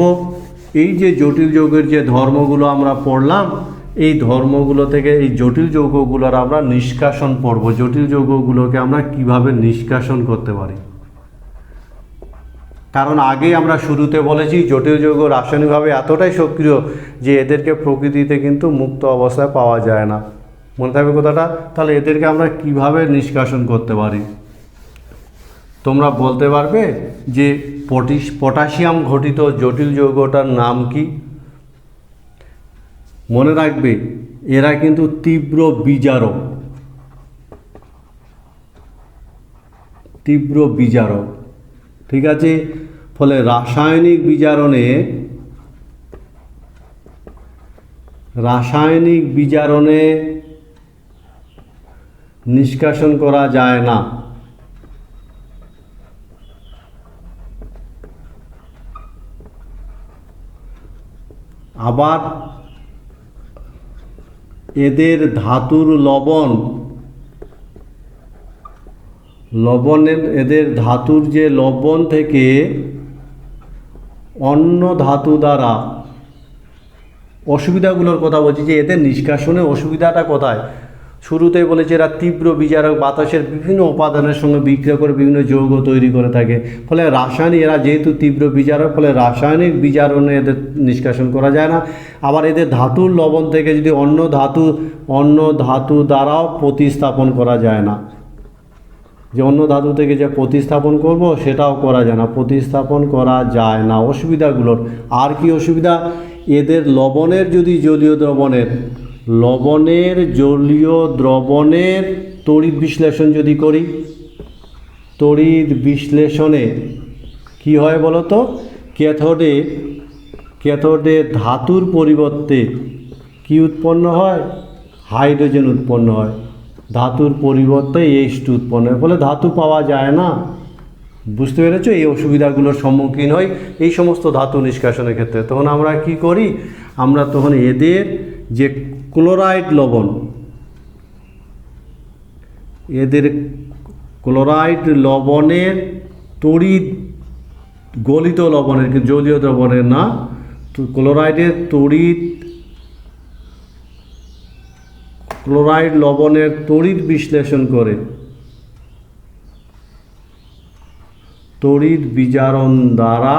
এই যে জটিল যৌগের যে ধর্মগুলো আমরা পড়লাম, এই ধর্মগুলো থেকে এই জটিল যৌগগুলোর আমরা নিষ্কাশন পড়ব। জটিল যৌগগুলোকে আমরা কিভাবে নিষ্কাশন করতে পারি। কারণ আগেই আমরা শুরুতে বলেছি জটিল যৌগ রাসায়নিকভাবে এতটাই সক্রিয় যে এদেরকে প্রকৃতিতে কিন্তু মুক্ত অবস্থায় পাওয়া যায় না। মনে থাকবে কথাটা? তাহলে এদেরকে আমরা কিভাবে নিষ্কাশন করতে পারি? তোমরা বলতে পারবে যে পটাশিয়াম ঘটিত জটিল যৌগটার নাম কি? মনে রাখবে এরা কিন্তু তীব্র বিজারক। ঠিক আছে, ফলে রাসায়নিক বিজারণে নিষ্কাশন করা যায় না। আবার এদের ধাতুর এদের ধাতুর যে লবণ থেকে অন্য ধাতু দ্বারা, অসুবিধাগুলোর কথা বলছি যে এদের নিষ্কাশনে অসুবিধাটা কোথায়। শুরুতেই বলেছে এরা তীব্র বিজারক, বাতাসের বিভিন্ন উপাদানের সঙ্গে বিক্রিয়া করে বিভিন্ন যৌগ তৈরি করে থাকে। ফলে এরা যেহেতু তীব্র বিজারক, ফলে রাসায়নিক বিজারণে এদের নিষ্কাশন করা যায় না। আবার এদের ধাতুর লবণ থেকে যদি অন্য ধাতু দ্বারাও প্রতিস্থাপন করা যায় না, যে অন্য ধাতু থেকে যে প্রতিস্থাপন করব সেটাও করা যায় না, প্রতিস্থাপন করা যায় না। অসুবিধাগুলোর আর কি অসুবিধা? এদের লবণের জলীয় দ্রবণের তড়িৎ বিশ্লেষণ যদি করি, তড়িৎ বিশ্লেষণে কি হয় বলো তো? ক্যাথোডে ধাতুর পরিবর্তে কি উৎপন্ন হয়? হাইড্রোজেন উৎপন্ন হয়। ধাতুর পরিবর্তে H2 উৎপন্ন হয়, ফলে ধাতু পাওয়া যায় না। বুঝতে পেরেছো? এই অসুবিধাগুলোর সম্মুখীন হয় এই সমস্ত ধাতু নিষ্কাশনের ক্ষেত্রে। তখন আমরা কি করি? আমরা তখন এদের যে ক্লোরাইড লবণের তড়িৎ, গলিত লবণের, জলীয় দ্রবণের না, ক্লোরাইড লবণের তড়িৎ বিশ্লেষণ করে তড়িৎ বিজারণ দ্বারা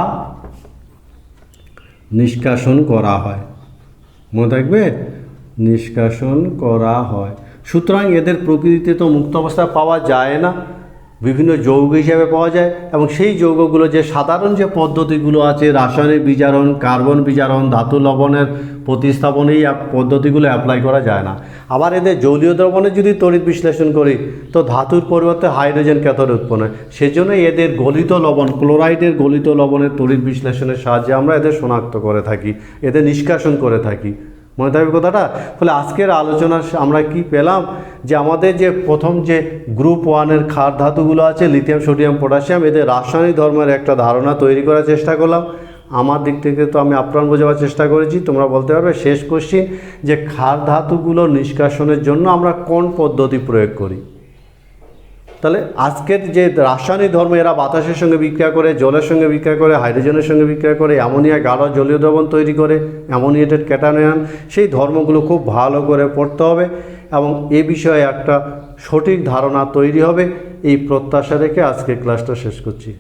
নিষ্কাশন করা হয়। মনে থাকবে? নিষ্কাশন করা হয়। সুতরাং এদের প্রকৃতিতে তো মুক্ত অবস্থায় পাওয়া যায় না, বিভিন্ন যৌগ হিসাবে পাওয়া যায়। এবং সেই যৌগগুলো যে সাধারণ যে পদ্ধতিগুলো আছে, রাসায়নিক বিজারণ, কার্বন বিজারণ, ধাতু লবণের প্রতিস্থাপন, এই পদ্ধতিগুলো অ্যাপ্লাই করা যায় না। আবার এদের জলীয় দ্রবণে যদি তড়িৎ বিশ্লেষণ করি তো ধাতুর পরিবর্তে হাইড্রোজেন ক্যাথোডে উৎপন্ন হয়। সেজন্য এদের গলিত লবণ, ক্লোরাইডের গলিত লবণের তড়িৎ বিশ্লেষণের সাহায্যে আমরা এদের শনাক্ত করে থাকি, এদের নিষ্কাশন করে থাকি। মনে থাকবে কথাটা। ফলে আজকের আলোচনা আমরা কি পেলাম, যে আমাদের যে প্রথম যে গ্রুপ 1-এর ক্ষার ধাতুগুলো আছে লিথিয়াম, সোডিয়াম, পটাশিয়াম, এদের রাসায়নিক ধর্মের একটা ধারণা তৈরি করার চেষ্টা করলাম। আমার দিক থেকে তো আমি আপ্রাণ বোঝাবার চেষ্টা করেছি, তোমরা বলতে পারবে শেষ কোশ্চিন, যে ক্ষার ধাতুগুলো নিষ্কাশনের জন্য আমরা কোন পদ্ধতি প্রয়োগ করি। তাহলে আজকের যে রাসায়নিক ধর্ম, এরা বাতাসের সঙ্গে বিক্রিয়া করে, জলের সঙ্গে বিক্রিয়া করে, হাইড্রোজেনের সঙ্গে বিক্রিয়া করে, অ্যামোনিয়া গাঢ় জলীয় দ্রবণ তৈরি করে, অ্যামোনিয়েটেড ক্যাটায়ন, সেই ধর্মগুলো খুব ভালো করে পড়তে হবে এবং এ বিষয়ে একটা সঠিক ধারণা তৈরি হবে, এই প্রত্যাশা রেখে আজকে ক্লাসটা শেষ করছি।